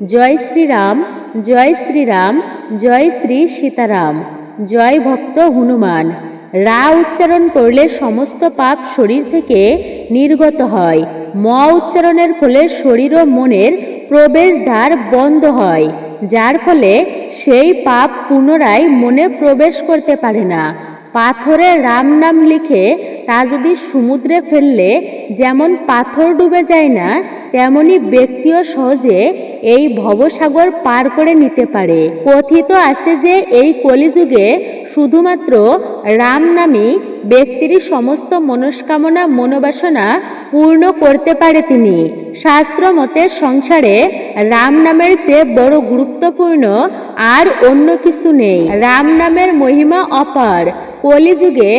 জয় শ্রীরাম, জয় শ্রীরাম, জয় শ্রী সীতারাম, জয় ভক্ত হনুমান। রা উচ্চারণ করলে সমস্ত পাপ শরীর থেকে নির্গত হয়। ম উচ্চারণের ফলে শরীর ও মনের প্রবেশদ্বার বন্ধ হয়, যার ফলে সেই পাপ পুনরায় মনে প্রবেশ করতে পারে না। পাথরে রাম নাম লিখে তা যদি সমুদ্রে ফেললে যেমন পাথর ডুবে যায় না, তেমনি ব্যক্তিও সহজে এই ভবসাগর পার করে নিতে পারে। কথিত আছে যে এই কলিযুগে শুধুমাত্র রাম নামই ব্যক্তির সমস্ত মনস্কামনা মনোবাসনা পূর্ণ করতে পারে তিনি। শাস্ত্র মতে সংসারে রাম নামের চেয়ে বড় গুরুত্বপূর্ণ আর অন্য কিছু নেই। রাম নামের মহিমা অপার। কলিযুগে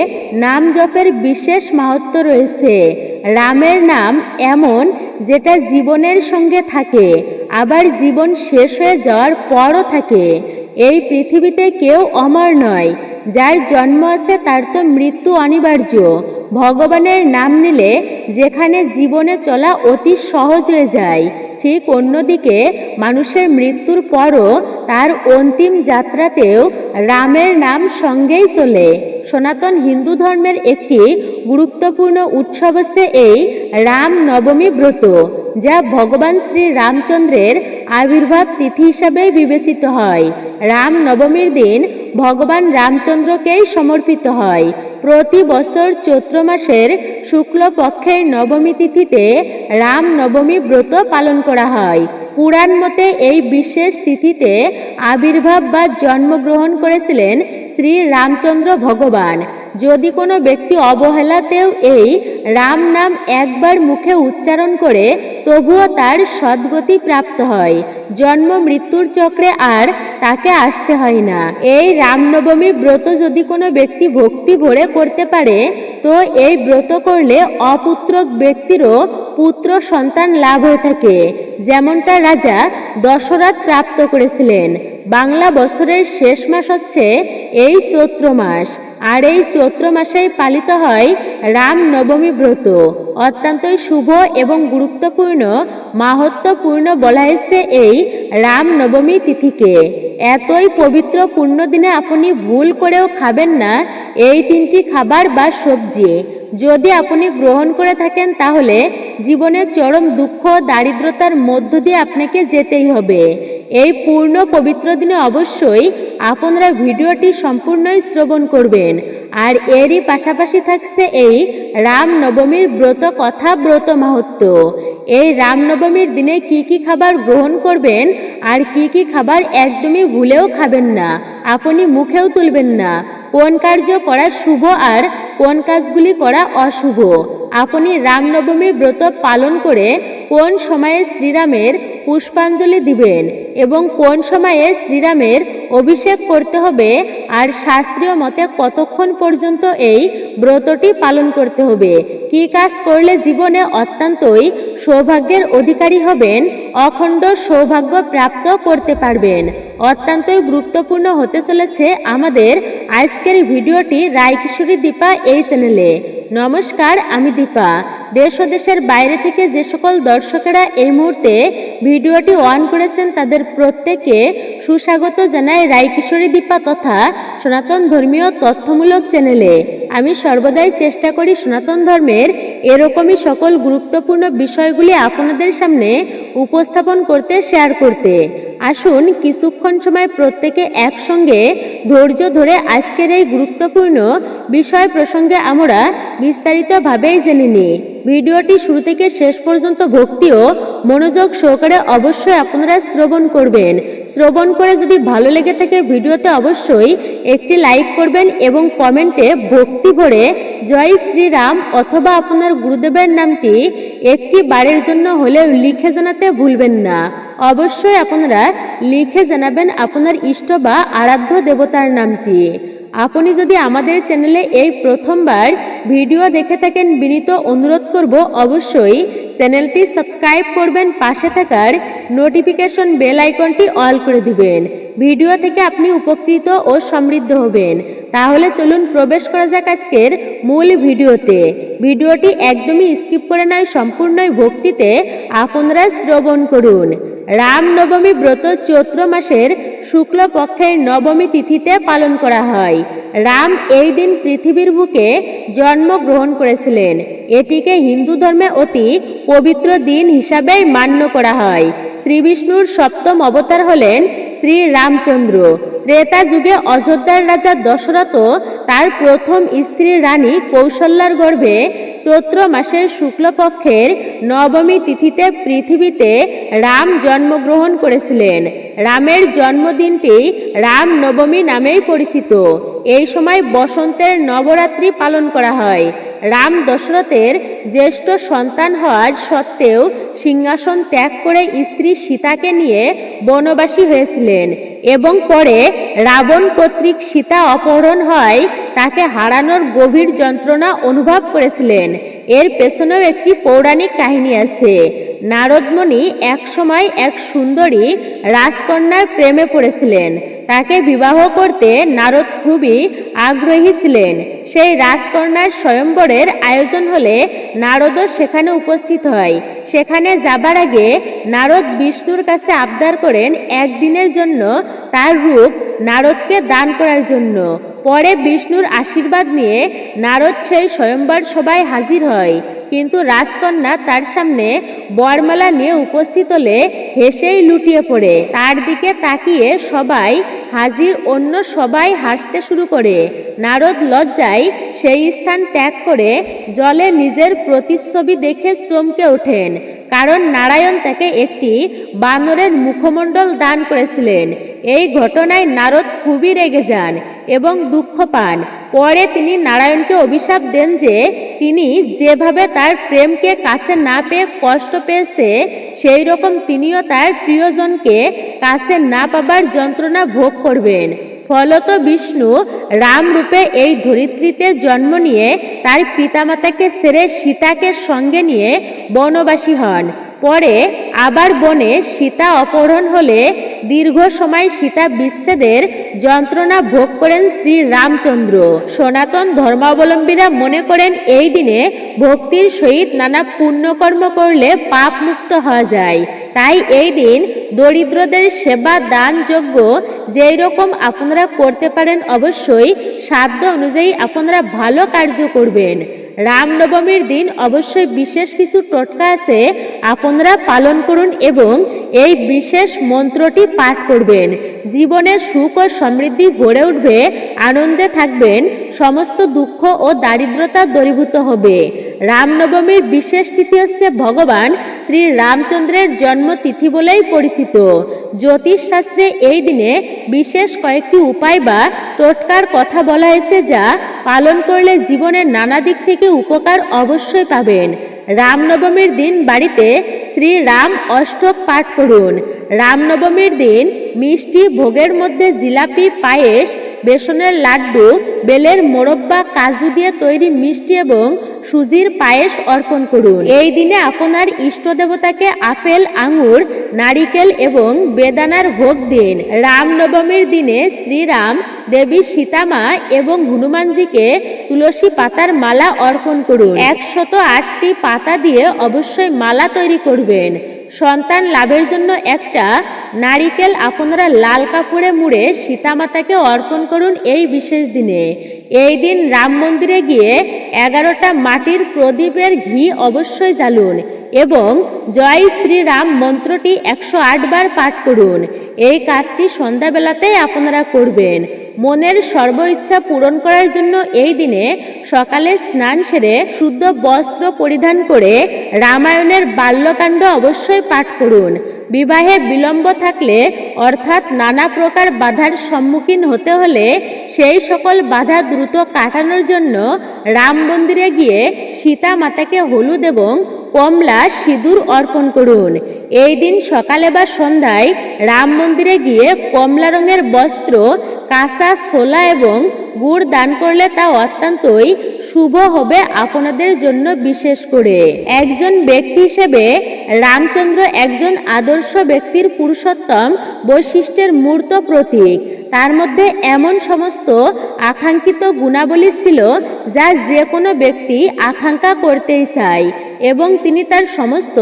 নাম জপের বিশেষ মাহাত্ম্য রয়েছে। রামের নাম এমন যেটা জীবনের সঙ্গে থাকে, আবার জীবন শেষ হয়ে যাওয়ার পরও থাকে। এই পৃথিবীতে কেউ অমর নয়। যার জন্ম আছে তার তো মৃত্যু অনিবার্য। ভগবানের নাম নিলে যেখানে জীবনে চলা অতি সহজ হয়ে যায়, ঠিক অন্যদিকে মানুষের মৃত্যুর পরও তার অন্তিম যাত্রাতেও রামের নাম সঙ্গেই চলে। সনাতন হিন্দু ধর্মের একটি গুরুত্বপূর্ণ উৎসব হচ্ছে এই রাম নবমী ব্রত, যা ভগবান শ্রী রামচন্দ্রের আবির্ভাব তিথি হিসাবে বিবেচিত হয়। রাম নবমীর দিন ভগবান রামচন্দ্রকেই সমর্পিত হয়। প্রতি বছর চৈত্র মাসের শুক্লপক্ষের নবমী তিথিতে রাম নবমী ব্রত পালন করা হয়। পুরাণ মতে এই বিশেষ তিথিতে আবির্ভাব বা জন্মগ্রহণ করেছিলেন শ্রী রামচন্দ্র ভগবান। যদি কোনো ব্যক্তি অবহেলাতেও এই রাম নাম একবার মুখে উচ্চারণ করে, তবুও তার সদ্গতি প্রাপ্ত হয়। জন্ম মৃত্যুর চক্রে আর তাকে আসতে হয় না। এই রামনবমী ব্রত যদি কোনো ব্যক্তি ভক্তি ভরে করতে পারে, তো এই ব্রত করলে অপুত্রক ব্যক্তিরও পুত্র সন্তান লাভ হয়ে থাকে, যেমনটা রাজা দশরথ প্রাপ্ত করেছিলেন। বাংলা বছরের শেষ মাস হচ্ছে এই চৈত্র মাস, আর এই চৈত্র মাসেই পালিত হয় রাম নবমী ব্রত। অত্যন্তই শুভ এবং গুরুত্বপূর্ণ মাহাত্ম্যপূর্ণ বলা হয়েছে এই রাম নবমী তিথিকে। এতই পবিত্র পুণ্য দিনে আপনি ভুল করেও খাবেন না এই তিনটি খাবার বা সবজি। যদি আপনি গ্রহণ করে থাকেন তাহলে জীবনের চরম দুঃখ দারিদ্রতার মধ্য দিয়ে আপনাকে যেতেই হবে। এই পূর্ণ পবিত্র দিনে অবশ্যই আপনারা ভিডিওটি সম্পূর্ণই শ্রবণ করবেন। আর এরই পাশাপাশি থাকছে এই রাম নবমীর ব্রত কথা, ব্রত মাহাত্ম্য। এই রাম নবমীর দিনে কি কি খাবার গ্রহণ করবেন আর কি কি খাবার একদমই ভুলেও খাবেন না, আপনি মুখেও তুলবেন না, কোন কার্য করা শুভ আর কোন কাজগুলি করা অশুভ, আপনি রামনবমী ব্রত পালন করে কোন সময়ে শ্রীরামের পুষ্পাঞ্জলি দিবেন এবং কোন সময়ে শ্রীরামের অভিষেক করতে হবে, আর শাস্ত্রীয় মতে কতক্ষণ পর্যন্ত এই ব্রতটি পালন করতে হবে, কি কাজ করলে জীবনে অত্যন্তই সৌভাগ্যের অধিকারী হবেন, অখণ্ড সৌভাগ্য প্রাপ্ত করতে পারবেন। অত্যন্তই গুরুত্বপূর্ণ হতে চলেছে আমাদের আজকের ভিডিওটি রায়কিশোরী দীপা এই চ্যানেলে। নমস্কার, আমি দীপা। দেশ ও দেশের বাইরে থেকে যে সকল দর্শকেরা এই মুহূর্তে ভিডিওটি অন করেছেন তাদের প্রত্যেককে সুস্বাগত জানাই রায়কিশোরী দীপা তথা সনাতন ধর্মীয় তথ্যমূলক চ্যানেলে। আমি সর্বদাই চেষ্টা করি সনাতন ধর্মের এরকমই সকল গুরুত্বপূর্ণ বিষয়গুলি আপনাদের সামনে উপস্থাপন করতে, শেয়ার করতে। আসুন কিছুক্ষণ সময় প্রত্যেকে একসঙ্গে ধৈর্য ধরে আজকের এই গুরুত্বপূর্ণ বিষয় প্রসঙ্গে আমরা বিস্তারিতভাবেই জেনে নিই। ভিডিওটি শুরু থেকে শেষ পর্যন্ত ভক্তি ও মনোযোগ সহকারে অবশ্যই আপনারা শ্রবণ করবেন। শ্রবণ করে যদি ভালো লেগে থাকে ভিডিওতে অবশ্যই একটি লাইক করবেন এবং কমেন্টে ভক্তি ভরে জয় শ্রীরাম অথবা আপনার গুরুদেবের নামটি একটি বারের জন্য হলেও লিখে জানাতে ভুলবেন না। অবশ্যই আপনারা লিখে জানাবেন আপনার ইষ্ট বা আরাধ্য দেবতার নামটি। আপনি যদি আমাদের চ্যানেলে এই প্রথমবার ভিডিও দেখে থাকেন, বিনীত অনুরোধ করব অবশ্যই চ্যানেলটি সাবস্ক্রাইব করবেন, পাশে থাকার নোটিফিকেশন বেল আইকনটি অল করে দিবেন। ভিডিও থেকে আপনি উপকৃত ও সমৃদ্ধ হবেন। তাহলে চলুন প্রবেশ করা যাক আজকের মূল ভিডিওতে। ভিডিওটি একদমই স্কিপ করে নয়, সম্পূর্ণই ভক্তিতে আপনারা শ্রবণ করুন। রামনবমী ব্রত চৈত্র মাসের শুক্লপক্ষের নবমী তিথিতে পালন করা হয়। রাম এই দিন পৃথিবীর বুকে জন্মগ্রহণ করেছিলেন। এটিকে হিন্দু ধর্মে অতি পবিত্র দিন হিসাবেই মান্য করা হয়। শ্রীবিষ্ণুর সপ্তম অবতার হলেন শ্রী রামচন্দ্র। ত্রেতা যুগে অযোধ্যার রাজা দশরথ তার প্রথম স্ত্রী রানী কৌশল্যার গর্ভে চৈত্র মাসের শুক্লপক্ষের নবমী তিথিতে পৃথিবীতে রাম জন্মগ্রহণ করেছিলেন। রামের জন্মদিনটি রামনবমী নামেই পরিচিত। এই সময় বসন্তের নবরাত্রি পালন করা হয়। রাম দশরথের জ্যেষ্ঠ সন্তান হওয়ার সত্ত্বেও সিংহাসন ত্যাগ করে স্ত্রী সীতাকে নিয়ে বনবাসী হয়েছিলেন এবং পরে রাবণ কর্তৃক সীতা অপহরণ হয় তাকে হারানোর গভীর যন্ত্রণা অনুভব করেছিলেন। এর পেছনেও একটি পৌরাণিক কাহিনী আছে। নারদমণি একসময় এক সুন্দরী রাজকন্যার প্রেমে পড়েছিলেন। তাকে বিবাহ করতে নারদ খুবই আগ্রহী ছিলেন। সেই রাজকন্যার স্বয়ম্বরের আয়োজন হলে নারদও সেখানে উপস্থিত হয়। সেখানে যাবার আগে নারদ বিষ্ণুর কাছে আবদার করেন একদিনের জন্য তার রূপ নারদকে দান করার জন্য। পরে বিষ্ণুর আশীর্বাদ নিয়ে নারদ সেই স্বয়ম্বর সভায় হাজির হয়। কিন্তু রাজকন্যা তার সামনে বরমালা নিয়ে উপস্থিত হলে হেসেই লুটিয়ে পড়ে। তার দিকে তাকিয়ে সবাই হাজির অন্য সবাই হাসতে শুরু করে। নারদ লজ্জায় সেই স্থান ত্যাগ করে জলে নিজের প্রতিচ্ছবি দেখে চমকে ওঠেন, কারণ নারায়ণ তাকে একটি বানরের মুখমণ্ডল দান করেছিলেন। এই ঘটনায় নারদ খুবই রেগে যান এবং দুঃখ পান। পরে তিনি নারায়ণকে অভিশাপ দেন যে তিনি যেভাবে তার প্রেমকে কাছে না পেয়ে কষ্ট পেয়েছে, সেই রকম তিনিও তার প্রিয়জনকে কাছে না পাবার যন্ত্রণা ভোগ করবেন। ফলত বিষ্ণু রাম রূপে এই ধরিত্রীতে জন্ম নিয়ে তার পিতামাতাকে ছেড়ে সীতাকে সঙ্গে নিয়ে বনবাসী হন। পরে আবার বনে সীতা অপহরণ হলে দীর্ঘ সময় সীতা বিচ্ছেদের যন্ত্রণা ভোগ করেন শ্রী রামচন্দ্র। সনাতন ধর্মাবলম্বীরা মনে করেন এই দিনে ভক্তির সহিত নানা পুণ্যকর্ম করলে পাপ মুক্ত হওয়া যায়। তাই এই দিন দরিদ্রদের সেবা দান যজ্ঞ যেই রকম আপনারা করতে পারেন, অবশ্যই সাধ্য অনুযায়ী আপনারা ভালো কার্য করবেন। রামনবমীর দিন অবশ্যই বিশেষ কিছু টোটকা আছে, আপনারা পালন করুন এবং এই বিশেষ মন্ত্রটি পাঠ করবেন। জীবনের সুখ ও সমৃদ্ধি ভরে উঠবে, আনন্দে থাকবেন, সমস্ত দুঃখ ও দারিদ্রতা দূরীভূত হবে। রামনবমীর বিশেষ তিথি হচ্ছে ভগবান শ্রী রামচন্দ্রের জন্মতিথি বলেই পরিচিত। জ্যোতিষ শাস্ত্রে এই দিনে বিশেষ কয়েকটি উপায় বা টোটকার কথা বলা হয়েছে, যা পালন করলে জীবনের নানা দিক থেকে উপকার অবশ্যই পাবেন। রামনবমীর দিন বাড়িতে শ্রী রাম অষ্টক পাঠ করুন। রামনবমীর দিন মিষ্টি ভোগের মধ্যে জিলাপি, পায়েস, বেসনের লাড্ডু, বেলের মোরব্বা, কাজু দিয়ে তৈরি মিষ্টি এবং সুজির পায়েস অর্পণ করুন। এই দিনে আপনার ইষ্ট দেবতাকে আপেল, আঙুর, নারিকেল এবং বেদানার ভোগ দিন। রামনবমীর দিনে শ্রীরাম, দেবী সীতামা এবং হনুমানজিকে তুলসী পাতার মালা অর্পণ করুন। 108টি পাতা দিয়ে অবশ্যই মালা তৈরি করবেন। সন্তান লাভের জন্য একটা নারিকেল আপনারা লাল কাপড়ে মুড়ে সীতামাতাকে অর্পণ করুন এই বিশেষ দিনে। এই দিন রাম মন্দিরে গিয়ে 11টা মাটির প্রদীপের ঘি অবশ্যই জ্বালুন এবং জয় শ্রীরাম মন্ত্রটি 108 বার পাঠ করুন। এই কাজটি সন্ধ্যাবেলাতেই আপনারা করবেন। মনের সর্ব ইচ্ছা পূরণ করার জন্য এই দিনে সকালে স্নান সেরে শুদ্ধ বস্ত্র পরিধান করে রামায়ণের বাল্যকাণ্ড অবশ্যই পাঠ করুন। বিবাহে বিলম্ব থাকলে অর্থাৎ নানা প্রকার বাধার সম্মুখীন হতে হলে সেই সকল বাধা দ্রুত কাটানোর জন্য রাম মন্দিরে গিয়ে সীতা মাতাকে হলুদ এবং কমলা সিঁদুর অর্পণ করুন। এই দিন সকালে বা সন্ধ্যায় রাম মন্দিরে গিয়ে কমলা রঙের বস্ত্র, কাঁচা ছোলা এবং গুড় দান করলে তা অত্যন্তই শুভ হবে আপনাদের জন্য। বিশেষ করে একজন ব্যক্তি হিসেবে রামচন্দ্র একজন আদর্শ ব্যক্তির পুরুষোত্তম বৈশিষ্ট্যের মূর্ত প্রতীক। তার মধ্যে এমন সমস্ত আকাঙ্ক্ষিত গুণাবলী ছিল যা যে কোনো ব্যক্তি আকাঙ্ক্ষা করতেই চায় এবং তিনি তার সমস্ত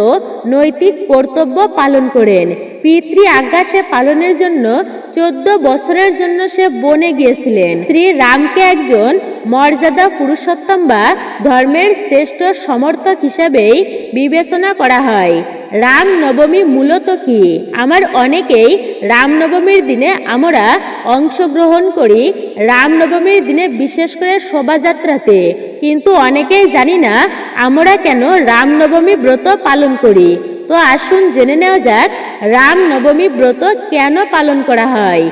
নৈতিক কর্তব্য পালন করেন। পিতৃ আজ্ঞা সে পালনের জন্য 14 বছরের জন্য সে বনে গিয়েছিলেন। শ্রী রামকে একজন মর্যাদা পুরুষোত্তম বা ধর্মের শ্রেষ্ঠ সমর্থক হিসাবেই বিবেচনা করা হয়। রাম নবমী মূলত কি? আমার অনেকেই রামনবমীর দিনে আমরা অংশগ্রহণ করি, রামনবমীর দিনে বিশেষ করে শোভাযাত্রাতে, কিন্তু অনেকেই জানি না আমরা কেন রামনবমী ব্রত পালন করি। তো আসুন জেনে নেওয়া যাক রামনবমী ব্রত কেন পালন করা হয়।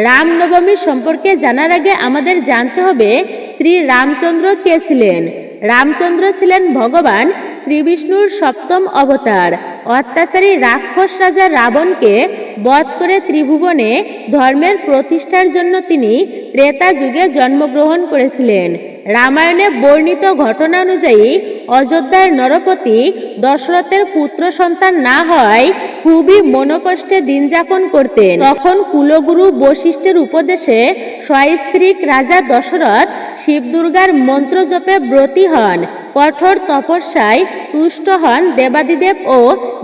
রামনবমী সম্পর্কে জানার আগে আমাদের জানতে হবে শ্রী রামচন্দ্র কে ছিলেন। রামচন্দ্র ছিলেন ভগবান শ্রীবিষ্ণুর 7ম অবতার। অত্যাচারী রাক্ষস রাজা রাবণকে বধ করে ত্রিভুবনে ধর্মের প্রতিষ্ঠার জন্য তিনি ত্রেতা যুগে জন্মগ্রহণ করেছিলেন। রামায়ণে বর্ণিত ঘটনা অনুযায়ী অযোধ্যার নরপতি দশরথের পুত্র সন্তান না হওয়ায় খুবই মনোকষ্টে দিন যাপন করতেন। তখন কুলগুরু বশিষ্ঠের উপদেশে সস্ত্রীক রাজা দশরথ শিব দুর্গার মন্ত্র জপে ব্রতী হন, কঠোর তপস্যায় তুষ্ট হন দেবাদিদেব ও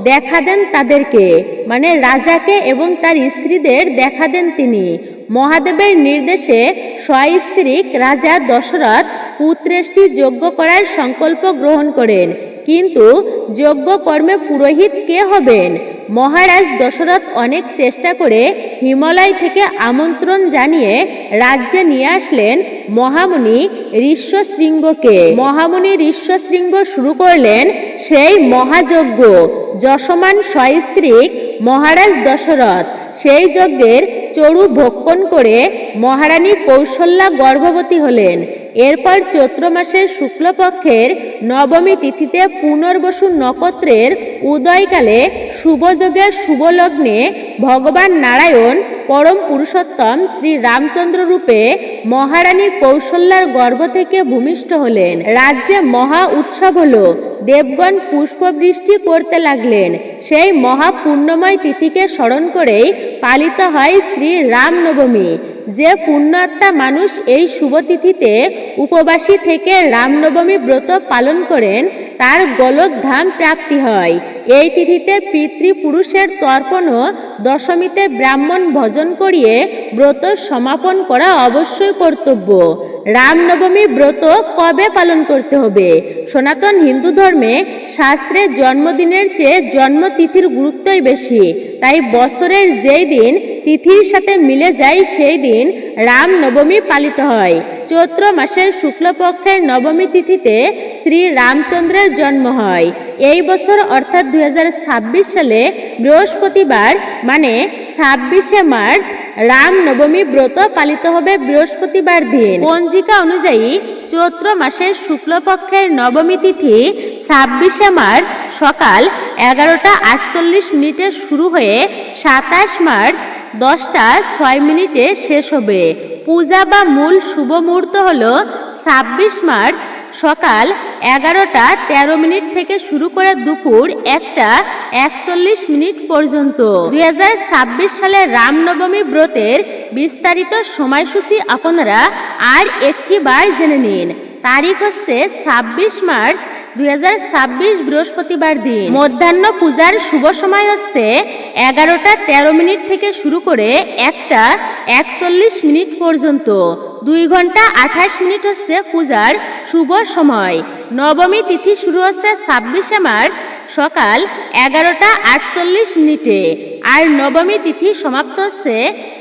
দেখা দেন তাদেরকে, মানে রাজাকে এবং তার স্ত্রীদের দেখা দেন তিনি। মহাদেবের নির্দেশে সস্ত্রীক রাজা দশরথ পুত্রেষ্টি যজ্ঞ করার সংকল্প গ্রহণ করেন। কিন্তু যজ্ঞ কর্মে পুরোহিত কে হবেন? মহারাজ দশরথ অনেক চেষ্টা করে হিমালয় থেকে আমন্ত্রণ জানিয়ে রাজ্যে নিয়ে আসলেন মহামুনি ঋষ্যশৃঙ্গকে। মহামুনি ঋষ্যশৃঙ্গ শুরু করলেন সেই মহাযজ্ঞ। যশমান সস্ত্রীক মহারাজ দশরথ সেই যজ্ঞের চরু ভক্ষণ করে মহারানী কৌশল্যা গর্ভবতী হলেন। এরপর চৈত্র মাসের শুক্লপক্ষের নবমী তিথিতে পুনর্বসু নক্ষত্রের উদয়কালে শুভযোগের শুভলগ্নে ভগবান নারায়ণ পরম পুরুষোত্তম শ্রী রামচন্দ্র রূপে মহারানী কৌশল্যার গর্ভ থেকে ভূমিষ্ঠ হলেন। রাজ্যে মহা উৎসব হলো, দেবগণ পুষ্পবৃষ্টি করতে লাগলেন। সেই মহা পুণ্যময় তিথিকে স্মরণ করেই পালিত হয় শ্রী রামনবমী। যে পুণ্যাত্মা মানুষ এই শুভ তিথিতে উপবাসী থেকে রামনবমী ব্রত পালন করেন তার গোলক ধাম প্রাপ্তি হয়। এই তিথিতে পিতৃপুরুষের তর্পণ ও দশমীতে ব্রাহ্মণ ভজন করিয়ে ব্রত সমাপন করা অবশ্যই কর্তব্য। রামনবমী ব্রত কবে পালন করতে হবে? সনাতন হিন্দু ধর্মে শাস্ত্রে জন্মদিনের চেয়ে জন্মতিথির গুরুত্বই বেশি। তাই বছরের যেই দিন তিথির সাথে মিলে যায় সেই দিন রামনবমী পালিত হয়। চৈত্র মাসের শুক্লপক্ষের নবমী তিথিতে শ্রী রামচন্দ্রের জন্ম হয়। এই বছর অর্থাৎ 2026 সালে বৃহস্পতিবার মানে 26শে মার্চ রামনবমী ব্রত পালিত হবে বৃহস্পতিবার দিন। পঞ্জিকা অনুযায়ী চৈত্র মাসের শুক্লপক্ষের নবমী তিথি 26শে মার্চ সকাল 11:48 শুরু হয়ে 27 মার্চ 10:06 শেষ হবে। পূজা বা মূল শুভ মুহূর্ত হল 26 মার্চ সকাল 11:13 থেকে শুরু করে দুপুর 1:41 পর্যন্ত। 2026 সালের রামনবমী ব্রতের বিস্তারিত সময়সূচি আপনারা আর একটি বার জেনে নিন। তারিখ হচ্ছে 26 মার্চ 2026 বৃহস্পতিবার দিন। মধ্যাহ্ন পূজার শুভ সময় হচ্ছে 11:13 থেকে শুরু করে 1:41 পর্যন্ত। 2 ঘন্টা 28 মিনিট হচ্ছে পূজার শুভ সময়। নবমী তিথি শুরু হচ্ছে 26শে মার্চ সকাল 11:48 আর নবমী তিথি সমাপ্ত হচ্ছে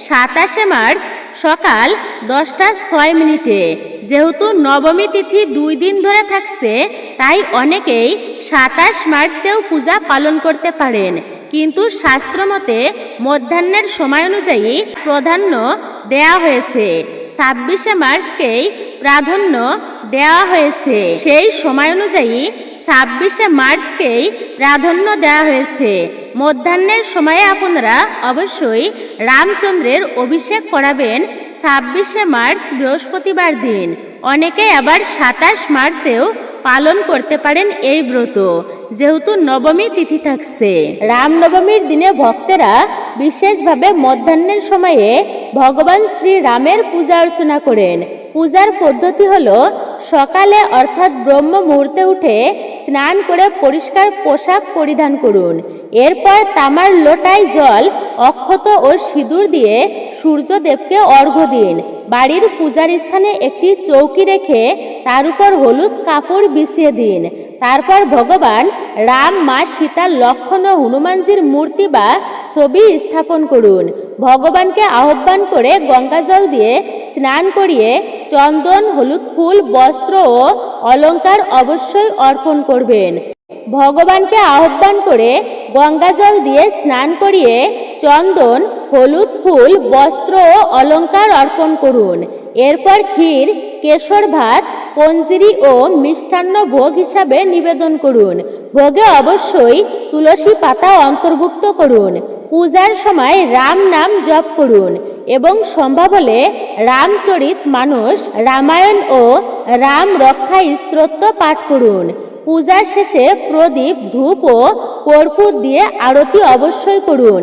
27শে মার্চ সকাল 10:06। যেহেতু নবমী তিথি 2 দিন ধরে থাকছে তাই অনেকেই 27 মার্চেও পূজা পালন করতে পারেন, কিন্তু শাস্ত্রমতে মধ্যাহ্নের সময় অনুযায়ী প্রাধান্য দেয়া হয়েছে। 26শে মার্চকেই প্রাধান্য দেওয়া হয়েছে। সেই সময় অনুযায়ী 26শে মার্চকেই প্রাধান্য দেওয়া হয়েছে। মধ্যাহ্নের সময়ে আপনারা অবশ্যই রামচন্দ্রের অভিষেক করাবেন 26শে মার্চ বৃহস্পতিবার দিন। অনেকে আবার 27 মার্চেও পালন করতে পারেন এই ব্রত, যেহেতু নবমী তিথি থাকছে। রামনবমীর দিনে ভক্তেরা বিশেষভাবে মধ্যাহ্নের সময়ে ভগবান শ্রী রামের পূজা অর্চনা করেন। পূজার পদ্ধতি হলো সকালে অর্থাৎ ব্রহ্ম মুহূর্তে উঠে স্নান করে পরিষ্কার পোশাক পরিধান করুন। এরপর তামার লোটায় জল, অক্ষত ও সিঁদুর দিয়ে সূর্যদেবকে অর্ঘ্য দিন। বাড়ির পূজার স্থানে একটি চৌকি রেখে তার উপর হলুদ কাপড় বিছিয়ে দিন। তারপর ভগবান রাম, মা সীতা, লক্ষ্মণ ও হনুমানজির মূর্তি বা ছবি স্থাপন করুন। ভগবানকে আহ্বান করে গঙ্গা জল দিয়ে স্নান করিয়ে চন্দন, হলুদ ফুল, বস্ত্র ও অলংকার অবশ্যই অর্পণ করবেন। ভগবানকে আহ্বান করে গঙ্গা জল দিয়ে স্নান করিয়ে চন্দন, হলুদ ফুল, বস্ত্র ও অলংকার অর্পণ করুন। এরপর ক্ষীর, কেশর ভাত, পঞ্জিরি ও মিষ্টান্ন ভোগ হিসাবে নিবেদন করুন। ভোগে অবশ্যই তুলসী পাতা অন্তর্ভুক্ত করুন। পূজার সময় রাম নাম জপ করুন এবং সম্ভব হলে রামচরিত মানস, রামায়ণ ও রাম রক্ষা স্তোত্র পাঠ করুন। পূজার শেষে প্রদীপ, ধূপ ও কর্পূর দিয়ে আরতি অবশ্যই করুন।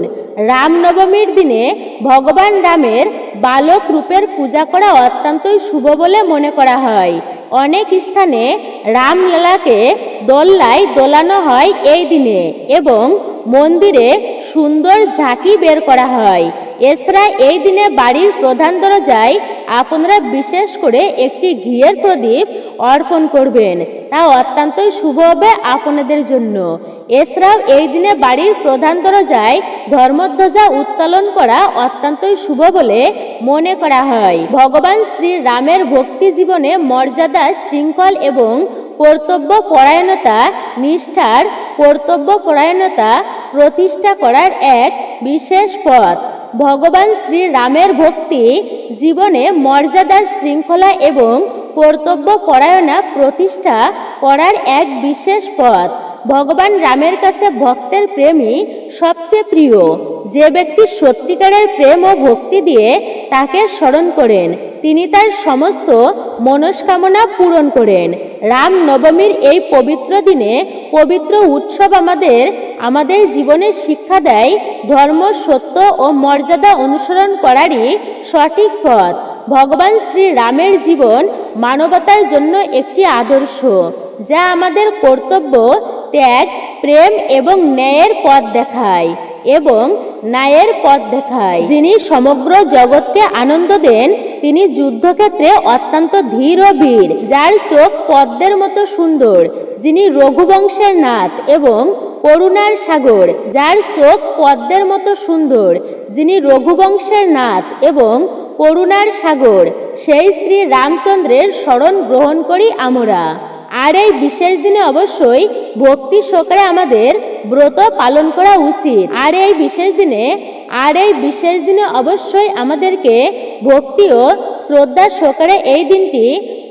রামনবমীর দিনে ভগবান রামের বালক রূপের পূজা করা অত্যন্তই শুভ বলে মনে করা হয়। অনেক স্থানে রামলালাকে দোল্লায় দোলানো হয় এই দিনে এবং মন্দিরে সুন্দর ঝাঁকি বের করা হয়। এছাড়া এই দিনে বাড়ির প্রধান দরজায় আপনারা বিশেষ করে একটি ঘিয়ের প্রদীপ অর্পণ করবেন, তা অত্যন্তই শুভ হবে আপনাদের জন্য। এছাড়াও এই দিনে বাড়ির প্রধান দরজায় ধর্মধ্বজা উত্তোলন করা অত্যন্তই শুভ বলে মনে করা হয়। ভগবান শ্রী রামের ভক্তি জীবনে মর্যাদা, শৃঙ্খল এবং কর্তব্য পরায়ণতা, নিষ্ঠার কর্তব্য পরায়ণতা প্রতিষ্ঠা করার এক বিশেষ পথ। ভগবান শ্রী রামের ভক্তি জীবনে মর্যাদা, শৃঙ্খলা এবং কর্তব্য পরায়ণা প্রতিষ্ঠা করার এক বিশেষ পথ। ভগবান রামের কাছে ভক্তের প্রেমই সবচেয়ে প্রিয়। যে ব্যক্তি সত্যিকারের প্রেম ও ভক্তি দিয়ে তাকে স্মরণ করেন, তিনি তার সমস্ত মনস্কামনা পূরণ করেন। রাম নবমীর এই পবিত্র দিনে পবিত্র উৎসব আমাদের জীবনে শিক্ষা দেয় ধর্ম, সত্য ও মর্যাদা অনুসরণ করারই সঠিক পথ। ভগবান শ্রী রামের জীবন মানবতার জন্য একটি আদর্শ, যা আমাদের কর্তব্য, ত্যাগ, প্রেম এবং ন্যায়ের পথ দেখায়। যিনি সমগ্র জগৎকে আনন্দ দেন, তিনি যুদ্ধক্ষেত্রে অত্যন্ত ধীর ও বীর, যার চোখ পদ্মের মতো সুন্দর, যিনি রঘুবংশের নাথ এবং করুণার সাগর, যার চোখ পদ্মের মতো সুন্দর, যিনি রঘুবংশের নাথ এবং করুণার সাগর, সেই শ্রী রামচন্দ্রের শরণ গ্রহণ করি আমরা। আর এই বিশেষ দিনে অবশ্যই ভক্তি সহকারে আমাদের ব্রত পালন করা উচিত। আর এই বিশেষ দিনে অবশ্যই আমাদেরকে ভক্তি ও শ্রদ্ধা সহকারে এই দিনটি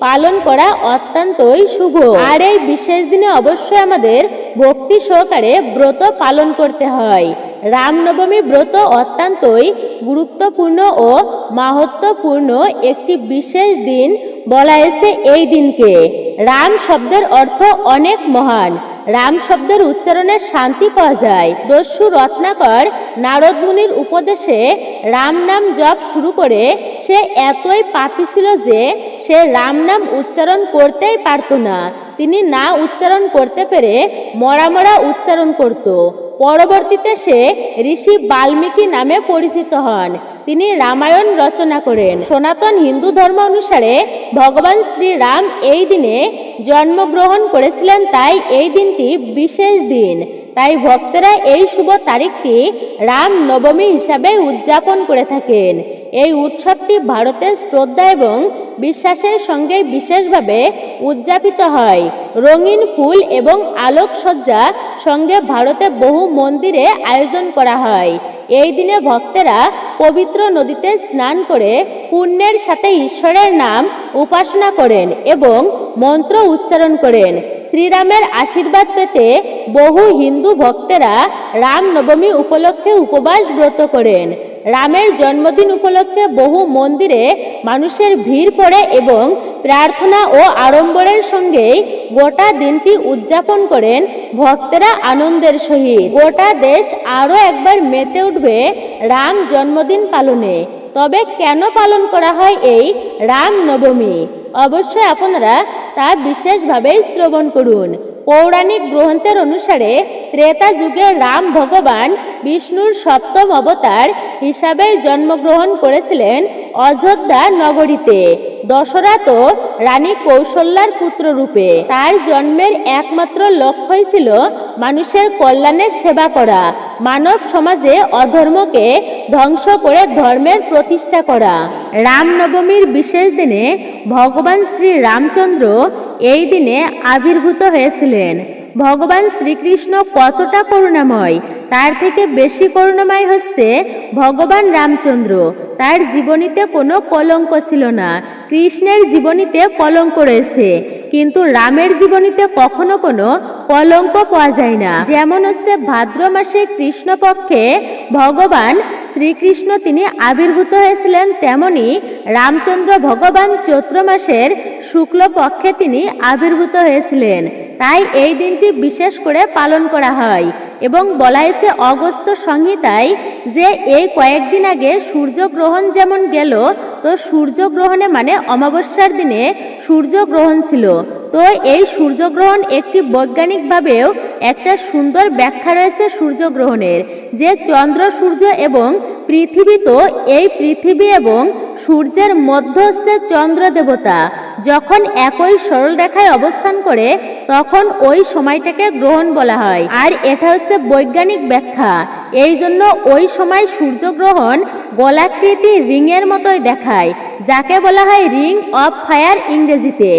পালন করা অত্যন্তই শুভ। আর এই বিশেষ দিনে অবশ্যই আমাদের ভক্তি সহকারে ব্রত পালন করতে হয়। রামনবমী ব্রত অত্যন্তই গুরুত্বপূর্ণ ও মাহাত্ম্যপূর্ণ একটি বিশেষ দিন বলা হয়েছে এই দিনকে। রাম শব্দের অর্থ অনেক মহান। রাম শব্দের উচ্চারণে শান্তি পাওয়া যায়। দস্যু রত্নাকর নারদ মুনির উপদেশে রাম নাম জপ শুরু করে সে এতই পাপী ছিল যে সে রাম নাম উচ্চারণ করতেই পারত না। তিনি না উচ্চারণ করতে পেরে মরা উচ্চারণ করত। পরবর্তীতে সে ঋষি বাল্মীকি নামে পরিচিত হন। তিনি রামায়ণ রচনা করেন। সনাতন হিন্দু ধর্ম অনুসারে ভগবান শ্রীরাম এই দিনে জন্মগ্রহণ করেছিলেন, তাই এই দিনটি বিশেষ দিন। তাই ভক্তরা এই শুভ তারিখটি রাম নবমী হিসাবে উদযাপন করে থাকেন। এই উৎসবটি ভারতের শ্রদ্ধা এবং বিশ্বাসের সঙ্গে বিশেষভাবে উদযাপিত হয়। রঙিন ফুল এবং আলোকসজ্জা সঙ্গে ভারতে বহু মন্দিরে আয়োজন করা হয়। এই দিনে ভক্তেরা পবিত্র নদীতে স্নান করে পুণ্যের সাথে ঈশ্বরের নাম উপাসনা করেন এবং মন্ত্র উচ্চারণ করেন। শ্রীরামের আশীর্বাদ পেতে বহু হিন্দু ভক্তেরা রাম নবমী উপলক্ষে উপবাস ব্রত করেন। রামের জন্মদিন উপলক্ষে বহু মন্দিরে মানুষের ভিড় পড়ে এবং প্রার্থনা ও আড়ম্বরের সঙ্গে গোটা দিনটি উদযাপন করেন ভক্তেরা আনন্দের সহিত। গোটা দেশ আরও একবার মেতে উঠবে রাম জন্মদিন পালনে। তবে কেন পালন করা হয় এই রাম নবমী? অবশ্যই আপনারা তা বিশেষভাবে শ্রবণ করুন। পৌরাণিক গ্রন্থের অনুসারে ত্রেতা যুগে রাম ভগবান বিষ্ণুর সপ্তম অবতার হিসাবে জন্মগ্রহণ করেছিলেন অযোধ্যা নগরীতে। দশরথ ও রানী কৌশল্যার পুত্র রূপে। তার জন্মের একমাত্র লক্ষ্যই ছিল মানুষের কল্যাণের সেবা করা, মানব সমাজে অধর্মকে ধ্বংস করে ধর্মের প্রতিষ্ঠা করা। রামনবমীর বিশেষ দিনে ভগবান শ্রী রামচন্দ্র এই দিনে আবির্ভূত হয়েছিলেন। ভগবান শ্রীকৃষ্ণ কতটা করুণাময়, তার থেকে বেশি করুণাময় হচ্ছে ভগবান রামচন্দ্র। তার জীবনীতে কোনো কলঙ্ক ছিল না। কৃষ্ণের জীবনীতে কলঙ্ক রয়েছে, কিন্তু রামের জীবনীতে কখনো কোনো কলঙ্ক পাওয়া যায় না। যেমন হচ্ছে ভাদ্র মাসে কৃষ্ণপক্ষে ভগবান শ্রীকৃষ্ণ তিনি আবির্ভূত হয়েছিলেন, তেমনি রামচন্দ্র ভগবান চৈত্র মাসের শুক্লপক্ষে তিনি আবির্ভূত হয়েছিলেন। তাই এই দিনটি বিশেষ করে পালন করা হয় এবং বলা হয়েছে অগস্ত্য সংহিতায় যে এই কয়েকদিন আগে সূর্যগ্রহণ যেমন গেল, তো সূর্যগ্রহণে মানে অমাবস্যার দিনে সূর্যগ্রহণ ছিল। তো এই সূর্যগ্রহণ একটি বৈজ্ঞানিকভাবেও একটা সুন্দর ব্যাখ্যা রয়েছে সূর্যগ্রহণের, যে চন্দ্র সূর্য এবং পৃথিবী, তো এই পৃথিবী এবং সূর্যের মধ্যে হচ্ছে চন্দ্র দেবতা যখন একই সরল রেখায় অবস্থান করে তখন ওই সময়টাকে গ্রহণ বলা হয়। আর এটা হচ্ছে বৈজ্ঞানিক ব্যাখ্যা। এই জন্য ওই সময় সূর্যগ্রহণ গোলাকৃতি রিংয়ের মতোই দেখায়, যাকে বলা হয় রিং অফ ফায়ার ইংরেজিতে।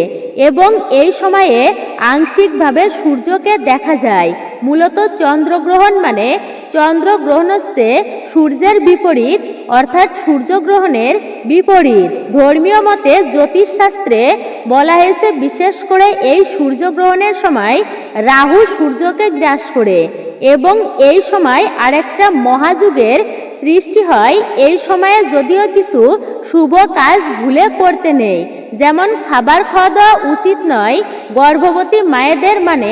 এবং এই সময়ে আংশিকভাবে সূর্যকে দেখা যায়। মূলত চন্দ্রগ্রহণ মানে চন্দ্রগ্রহণ হচ্ছে সূর্যের বিপরীত, অর্থাৎ সূর্যগ্রহণের বিপরীত। ধর্মীয় মতে জ্যোতিষশাস্ত্রে বলা হয়েছে বিশেষ করে এই সূর্যগ্রহণের সময় রাহু সূর্যকে গ্রাস করে এবং এই সময় আরেকটা মহাযুগের সৃষ্টি হয়। এই সময়ে যদিও কিছু শুভ কাজ ভুলে করতে নেই, যেমন খাবার খাওয়া দাওয়া উচিত নয়, গর্ভবতী মায়েদের মানে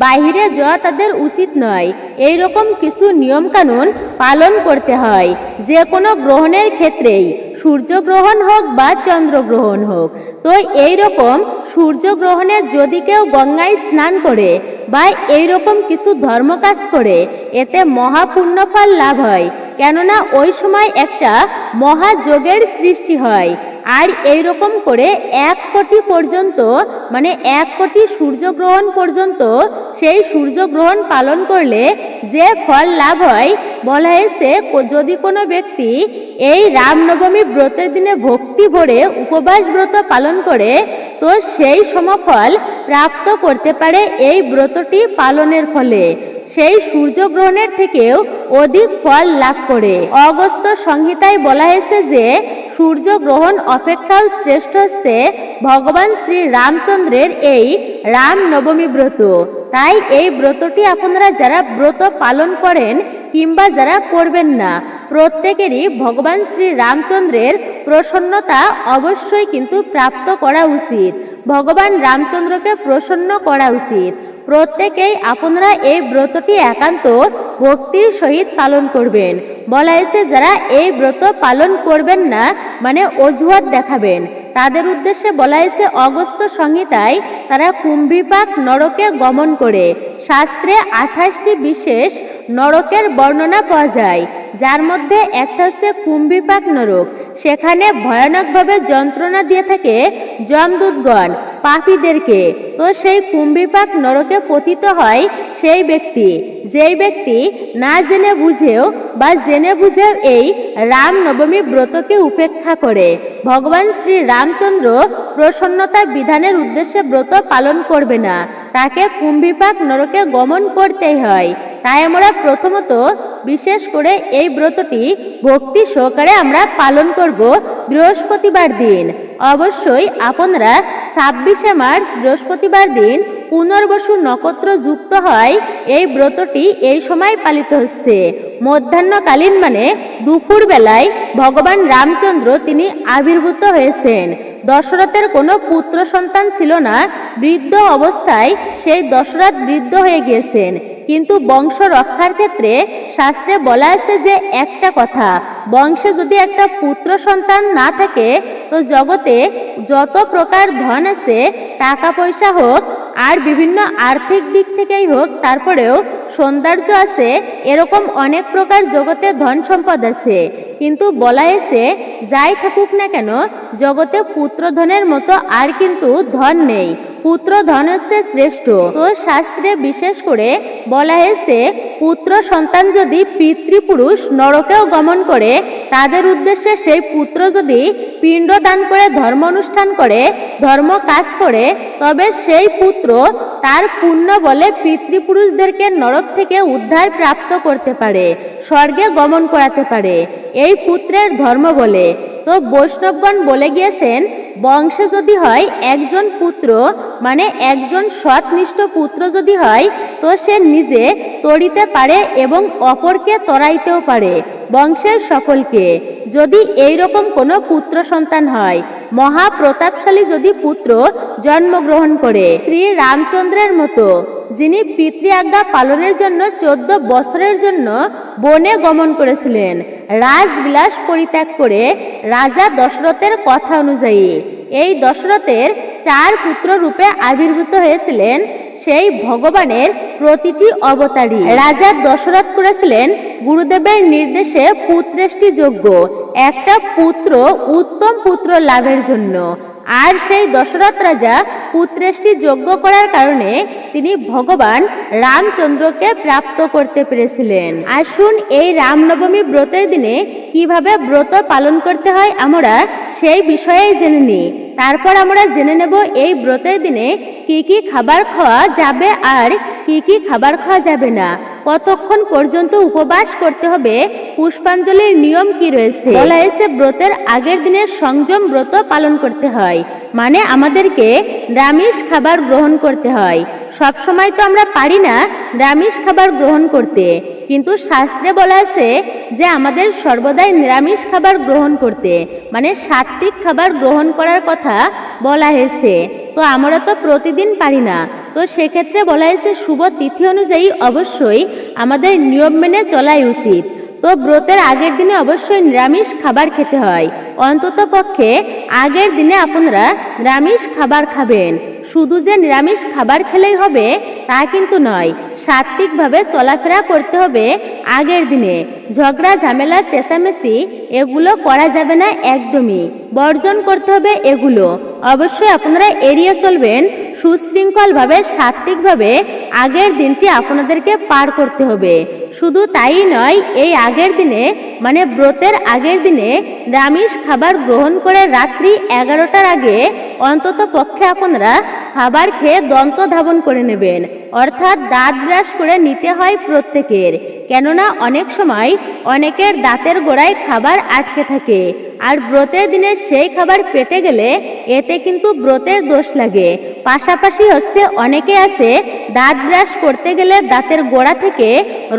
বাইরে যাওয়া তাদের উচিত নয়, এই রকম কিছু নিয়মকানুন পালন করতে হয় যে কোনো গ্রহণের ক্ষেত্রেই, সূর্যগ্রহণ হোক বা চন্দ্রগ্রহণ হোক। তো এই রকম সূর্যগ্রহণে যদি কেউ গঙ্গায় স্নান করে বা এই রকম কিছু ধর্মকাজ করে এতে মহাপুণ্যফল লাভ হয়, কেননা ওই সময় একটা মহাযোগের সৃষ্টি হয়। আর এই রকম করে 1 কোটি পর্যন্ত মানে 1 কোটি সূর্যগ্রহণ পর্যন্ত সেই সূর্যগ্রহণ পালন করলে যে ফল লাভ হয়, বলা হয়েছে যদি কোনো ব্যক্তি এই রামনবমী ব্রতের দিনে ভক্তি ভরে উপবাস ব্রত পালন করে তো সেই সমফল প্রাপ্ত করতে পারে এই ব্রতটি পালনের ফলে, সেই সূর্যগ্রহণের থেকেও অধিক ফল লাভ করে। অগস্ত্য সংহিতায় বলা হয়েছে যে সূর্যগ্রহণ অপেক্ষাও শ্রেষ্ঠ হচ্ছে ভগবান শ্রী রামচন্দ্রের এই রামনবমী ব্রত। তাই এই ব্রতটি আপনারা যারা ব্রত পালন করেন কিংবা যারা করবেন না, প্রত্যেকেরই ভগবান শ্রী রামচন্দ্রের প্রসন্নতা অবশ্যই কিন্তু প্রাপ্ত করা উচিত। ভগবান রামচন্দ্রকে প্রসন্ন করা উচিত। প্রত্যেকেই আপনারা এই ব্রতটি একান্ত ভক্তির সহিত পালন করবেন। বলা হয়েছে যারা এই ব্রত পালন করবেন না মানে অজুহাত দেখাবেন, তাদের উদ্দেশ্যে বলা হয়েছে অগস্ত্য সংহিতায় তারা কুম্ভীপাক নরকে গমন করে। শাস্ত্রে 28টি বিশেষ নরকের বর্ণনা পাওয়া যায়, যার মধ্যে একটা হচ্ছে কুম্ভীপাক নরক। সেখানে ভয়ানকভাবে যন্ত্রণা দিয়ে থাকে যমদূতগণ পাপীদেরকে। তো সেই কুম্ভীপাক নরকে পতিত হয় সেই ব্যক্তি, যেই ব্যক্তি না জেনে বুঝেও বা জেনে বুঝেও এই রামনবমী ব্রতকে উপেক্ষা করে। ভগবান শ্রী রামচন্দ্র প্রসন্নতা বিধানের উদ্দেশ্যে ব্রত পালন করবে না, তাকে কুম্ভীপাক নরকে গমন করতেই হয়। তাই আমরা প্রথমত বিশেষ করে এই ব্রতটি ভক্তি সহকারে আমরা পালন করব বৃহস্পতিবার দিন। অবশ্যই আপনারা 26শে মার্চ বৃহস্পতিবার দিন পুনর্বসু নক্ষত্র যুক্ত হয় এই ব্রতটি এই সময় পালিত হচ্ছে। মধ্যাহ্নকালীন মানে দুপুর বেলায় ভগবান রামচন্দ্র তিনি আবির্ভূত হয়েছেন। দশরথের কোনো পুত্র সন্তান ছিল না, বৃদ্ধ অবস্থায় সেই দশরথ বৃদ্ধ হয়ে গিয়েছেন। কিন্তু বংশ রক্ষার ক্ষেত্রে শাস্ত্রে বলা আছে যে একটা কথা, বংশে যদি একটা পুত্র সন্তান না থাকে তো জগতে যত প্রকার ধন আছে, টাকা পয়সা হোক আর বিভিন্ন আর্থিক দিক থেকেই হোক, তারপরেও সৌন্দর্য আছে, এরকম অনেক প্রকার জগতে ধন সম্পদ আছে। কিন্তু বলা হয়েছে যাই থাকুক না কেন জগতে পুত্রধনের মতো আর কিন্তু ধন নেই, পুত্র ধন হচ্ছে শ্রেষ্ঠ। তো শাস্ত্রে বিশেষ করে বলা হয়েছে পুত্র সন্তান যদি পিতৃপুরুষ নরকেও গমন করে, তাদের উদ্দেশ্যে সেই পুত্র যদি পিণ্ড দান করে ধর্ম অনুষ্ঠান করে, ধর্ম কাজ করে, তবে সেই পুত্র তার পুণ্য বলে পিতৃপুরুষদেরকে নরক থেকে উদ্ধার প্রাপ্ত করতে পারে, স্বর্গে গমন করাতে পারে, এই পুত্রের ধর্ম বলে। তো বৈষ্ণবগণ বলে গিয়েছেন বংশে যদি হয় একজন পুত্র, মানে একজন সৎনিষ্ঠ পুত্র যদি হয়, তো সে নিজে তরিতে পারে এবং অপরকে তরাইতেও পারে, বংশের সকলকে। যদি এই রকম কোনো পুত্র সন্তান হয়, মহাপ্রতাপশালী যদি পুত্র জন্মগ্রহণ করে শ্রী রামচন্দ্রের মতো, যিনি পিতৃ আজ্ঞা পালনের জন্য 14 বছরের জন্য বনে গমন করেছিলেন, রাজবিলাস পরিত্যাগ করে রাজা দশরথের কথা অনুযায়ী এই দশরথের 4 পুত্র রূপে আবির্ভূত হয়েছিলেন সেই ভগবানের প্রতিটি অবতারই। রাজা দশরথ করেছিলেন গুরুদেবের নির্দেশে পুত্রেষ্টি যজ্ঞ, একটা পুত্র উত্তম পুত্র লাভের জন্য। আর সেই দশরথ রাজা পুত্রেষ্টি যজ্ঞ করার কারণে তিনি ভগবান রামচন্দ্রকে প্রাপ্ত করতে পেরেছিলেন। আসুন এই রামনবমী ব্রতের দিনে কিভাবে ব্রত পালন করতে হয় আমরা সেই বিষয়ে জেনে নিই। তারপর আমরা জেনে নেব এই ব্রতের দিনে কি কি খাবার খাওয়া যাবে আর কি কি খাবার খাওয়া যাবে না, কতক্ষণ পর্যন্ত উপবাস করতে হবে, পুষ্পাঞ্জলির নিয়ম কি রয়েছে। বলা হয়েছে ব্রতের আগের দিনের সংযম ব্রত পালন করতে হয়, মানে আমাদেরকে নিরামিষ খাবার গ্রহণ করতে হয়। সব সময় তো আমরা পারি না নিরামিষ খাবার গ্রহণ করতে, কিন্তু শাস্ত্রে বলা আছে যে আমাদের সর্বদাই নিরামিষ খাবার গ্রহণ করতে, মানে সাত্বিক খাবার গ্রহণ করার কথা বলা হয়েছে। তো আমরা তো প্রতিদিন পারি না, তো সেক্ষেত্রে বলা হয়েছে শুভ তিথি অনুযায়ী অবশ্যই আমাদের নিয়ম মেনে চলাই উচিত। তো ব্রতের আগের দিনে অবশ্যই নিরামিষ খাবার খেতে হয়, অন্তত পক্ষে আগের দিনে আপনারা নিরামিষ খাবার খাবেন। শুধু যে নিরামিষ খাবার খেলেই হবে তা কিন্তু নয়, সাত্বিকভাবে চলাফেরা করতে হবে আগের দিনে। ঝগড়া ঝামেলা চেঁচামেচি এগুলো করা যাবে না, একদমই বর্জন করতে হবে এগুলো। অবশ্যই আপনারা এড়িয়ে চলবেন, সুশৃঙ্খলভাবে সাত্বিকভাবে আগের দিনটি আপনাদেরকে পার করতে হবে। শুধু তাই নয়, এই আগের দিনে মানে ব্রতের আগের দিনে নিরামিষ খাবার গ্রহণ করে রাত্রি 11টার আগে অন্তত পক্ষে আপনারা খাবার খেয়ে দন্ত ধাবন করে নেবেন, অর্থাৎ দাঁত ব্রাশ করে নিতে হয় প্রত্যেকের। কেননা অনেক সময় অনেকের দাঁতের গোড়ায় খাবার আটকে থাকে, আর ব্রতের দিনে সেই খাবার পেটে গেলে এতে কিন্তু ব্রতের দোষ লাগে। পাশাপাশি অনেকে আছে দাঁত ব্রাশ করতে গেলে দাঁতের গোড়া থেকে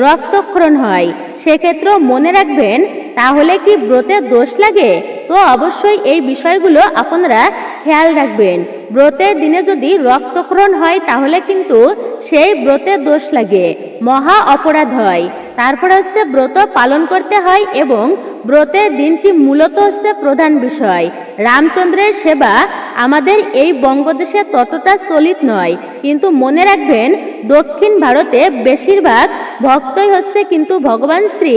রক্তক্ষরণ হয়, সেক্ষেত্রেও মনে রাখবেন তাহলে কি ব্রতের দোষ লাগে। তো অবশ্যই এই বিষয়গুলো আপনারা খেয়াল রাখবেন। ব্রতের দিনে যদি রক্তক্ষরণ হয় তাহলে কিন্তু সেই ব্রতের দোষ লাগে, মহা অপরাধ হয়। তারপর ব্রত পালন করতে হয় এবং ব্রতের দিনটি মূলত প্রধান বিষয়। রামচন্দ্রের সেবা আমাদের এই বঙ্গদেশে ততটা চলিত নয়, কিন্তু মনে রাখবেন দক্ষিণ ভারতে বেশিরভাগ ভক্তই কিন্তু ভগবান শ্রী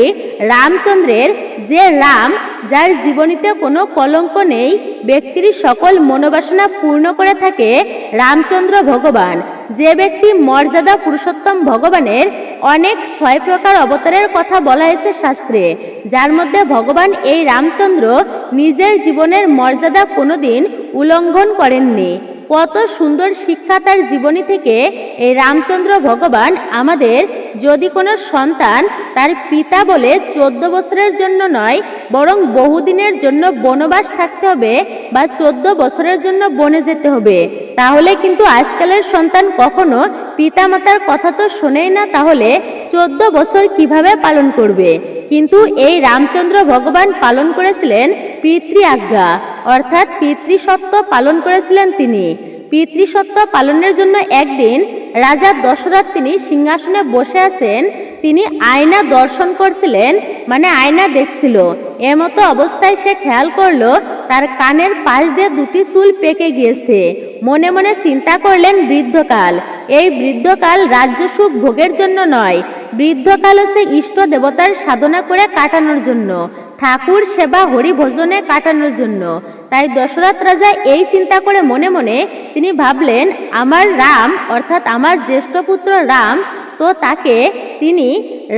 রামচন্দ্রের, যে রাম যার জীবনীতে কোনো কলঙ্ক নেই, ব্যক্তির সকল মনোবাসনা পূর্ণ করে থাকে রামচন্দ্র ভগবান। যে ব্যক্তি মর্যাদা পুরুষোত্তম ভগবানের অনেক 6 প্রকার অবতারের কথা বলা হয়েছে শাস্ত্রে, যার মধ্যে ভগবান এই রামচন্দ্র নিজের জীবনের মর্যাদা কোনোদিন উল্লঙ্ঘন করেননি। কত সুন্দর শিক্ষা তার জীবনী থেকে এই রামচন্দ্র ভগবান আমাদের। যদি কোনো সন্তান তার পিতা বলে 14 বছরের জন্য নয়, বরং বহুদিনের জন্য বনবাস থাকতে হবে বা 14 বছরের জন্য বনে যেতে হবে, তাহলে কিন্তু আজকালের সন্তান কখনো পিতামাতার কথা তো শোনেই না, তাহলে 14 বছর কিভাবে পালন করবে। কিন্তু এই রামচন্দ্র ভগবান পালন করেছিলেন পিতৃ আজ্ঞা, অর্থাৎ পিতৃসত্ব পালন করেছিলেন তিনি। পিতৃসত্ব পালনের জন্য একদিন রাজা দশরথ তিনি সিংহাসনে বসে আছেন, তিনি আয়না দর্শন করছিলেন, মানে আয়না দেখছিল। এমতো অবস্থায় সে খেয়াল করলো তার কানের পাশ দিয়ে দুটি চুল পেকে গিয়েছে। মনে মনে চিন্তা করলেন বৃদ্ধকাল। এই বৃদ্ধকাল রাজ্য সুখ ভোগের জন্য নয়, বৃদ্ধকাল হচ্ছে ইষ্ট দেবতার সাধনা করে কাটানোর জন্য, ঠাকুর সেবা হরি ভজনে কাটানোর জন্য। তাই দশরথ রাজা এই চিন্তা করে মনে মনে তিনি ভাবলেন, আমার রাম অর্থাৎ আমার জ্যেষ্ঠ পুত্র রাম, তো তাকে তিনি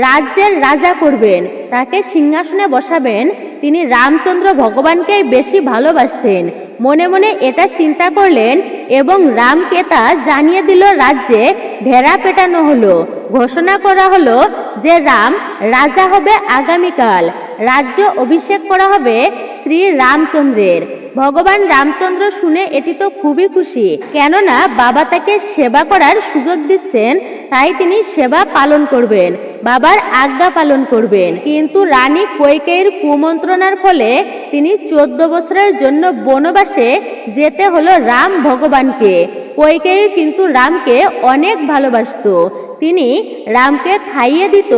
রাজ্যের রাজা করবেন, তাকে সিংহাসনে বসাবেন। তিনি রামচন্দ্র ভগবানকেই বেশি ভালোবাসতেন। মনে মনে এটা চিন্তা করলেন এবং রামকে তা জানিয়ে দিল। রাজ্যে ঢেরা পেটানো হলো, ঘোষণা করা হলো যে রাম রাজা হবে আগামীকাল, রাজ্য অভিষেক করা হবে শ্রী রামচন্দ্রের। ভগবান রামচন্দ্র শুনে এটি তো খুবই খুশি, কেননা বাবা তাকে সেবা করার সুযোগ দিচ্ছেন, তাই তিনি সেবা পালন করবেন, বাবার আজ্ঞা পালন করবেন। কিন্তু রানী কৈকেয়ীর কুমন্ত্রণার ফলে তিনি 14 বছরের জন্য বনবাসে যেতে হলো রাম ভগবানকে। কৈকেয়ী কিন্তু রামকে অনেক ভালোবাসতো। তিনি রামকে খাইয়ে দিত,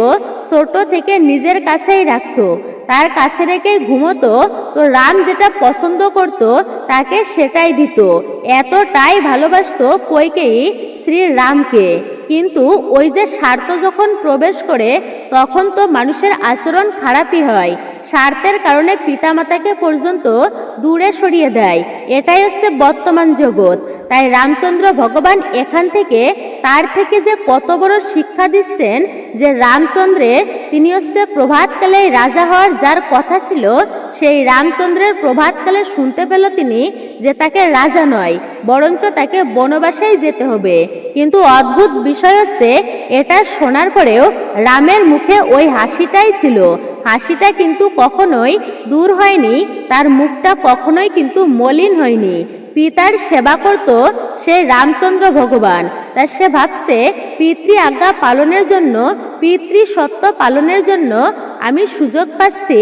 ছোট থেকে নিজের কাছেই রাখতো, তার কাছে রেখে ঘুমোতো। তো রাম যেটা পছন্দ করত তাকে সেটাই দিত। এতটাই ভালোবাসতো কৈকেয়ী শ্রী রামকে। কিন্তু ওই যে স্বার্থ যখন প্রবেশ করে তখন তো মানুষের আচরণ খারাপই হয়। স্বার্থের কারণে পিতামাতাকে পর্যন্ত দূরে সরিয়ে দেয়। এটাই হচ্ছে বর্তমান জগৎ। তাই রামচন্দ্র ভগবান এখান থেকে তার থেকে যে কত বড় শিক্ষা দিচ্ছেন, যে রামচন্দ্রের তিনি হচ্ছে প্রভাতকালে রাজা হওয়ার যার কথা ছিল, সেই রামচন্দ্রের প্রভাতকালে শুনতে পেল তিনি যে তাকে রাজা নয়, বরঞ্চ তাকে বনবাসেই যেতে হবে। কিন্তু অদ্ভুত বিষয় হচ্ছে, এটা শোনার পরেও রামের মুখে ওই হাসিটাই ছিল। হাসিটা কিন্তু কখনোই দূর হয়নি, তার মুখটা কখনোই কিন্তু মলিন হয়নি। পিতার সেবা করত সেই রামচন্দ্র ভগবান। তা সে ভাবছে পিতৃ আজ্ঞা পালনের জন্য, পিতৃ সত্য পালনের জন্য আমি সুযোগ পাচ্ছি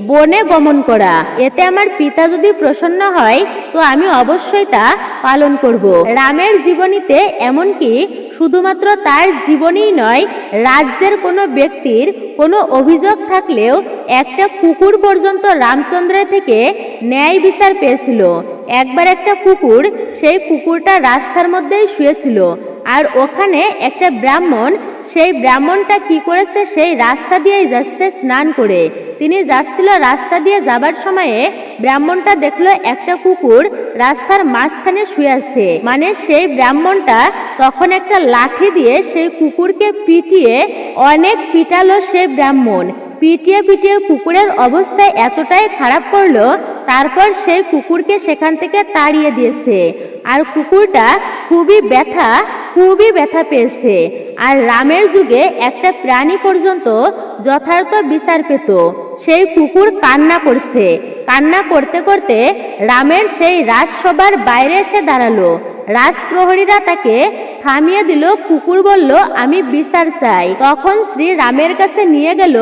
বনে গমন করা। এতে আমার পিতা যদি প্রসন্ন হয় তো আমি অবশ্যই তা পালন করব। রামের জীবনীতে এমনকি শুধুমাত্র তার জীবনই নয়, রাজ্যের কোনো ব্যক্তির কোনো অভিযোগ থাকলেও একটা কুকুর পর্যন্ত রামচন্দ্রের থেকে ন্যায় বিচার পেয়েছিল। একবার একটা কুকুর, সেই কুকুরটা রাস্তার মধ্যেই শুয়েছিল, আর ওখানে একটা ব্রাহ্মণ, সেই ব্রাহ্মণটা কি করেছে, সেই রাস্তা দিয়েই যাচ্ছে স্নান করে। তিনি যাচ্ছিল, রাস্তা দিয়ে যাবার সময়ে ব্রাহ্মণটা দেখলো একটা কুকুর রাস্তার মাঝখানে শুয়ে আছে। মানে সেই ব্রাহ্মণটা তখন একটা লাঠি দিয়ে সেই কুকুরকে পিটিয়ে অনেক পিটালো। সেই ব্রাহ্মণ পিটিয়ে পিটিয়ে কুকুরের অবস্থা এতটাই খারাপ করলো, তারপর সেই কুকুরকে সেখান থেকে তাড়িয়ে দিয়েছে। আর কুকুরটা খুবই ব্যথা পেয়েছে। আর রামের যুগে একটা প্রাণী পর্যন্ত যথার্থ বিচার পেত। সেই কুকুর কান্না করছে। কান্না করতে করতে রামের সেই রাজসভার বাইরে এসে দাঁড়ালো। রাজপ্রহরীরা তাকে থামিয়ে দিল। কুকুর বলল, আমি বিচার চাই। তখন শ্রী রামের কাছে নিয়ে গেল।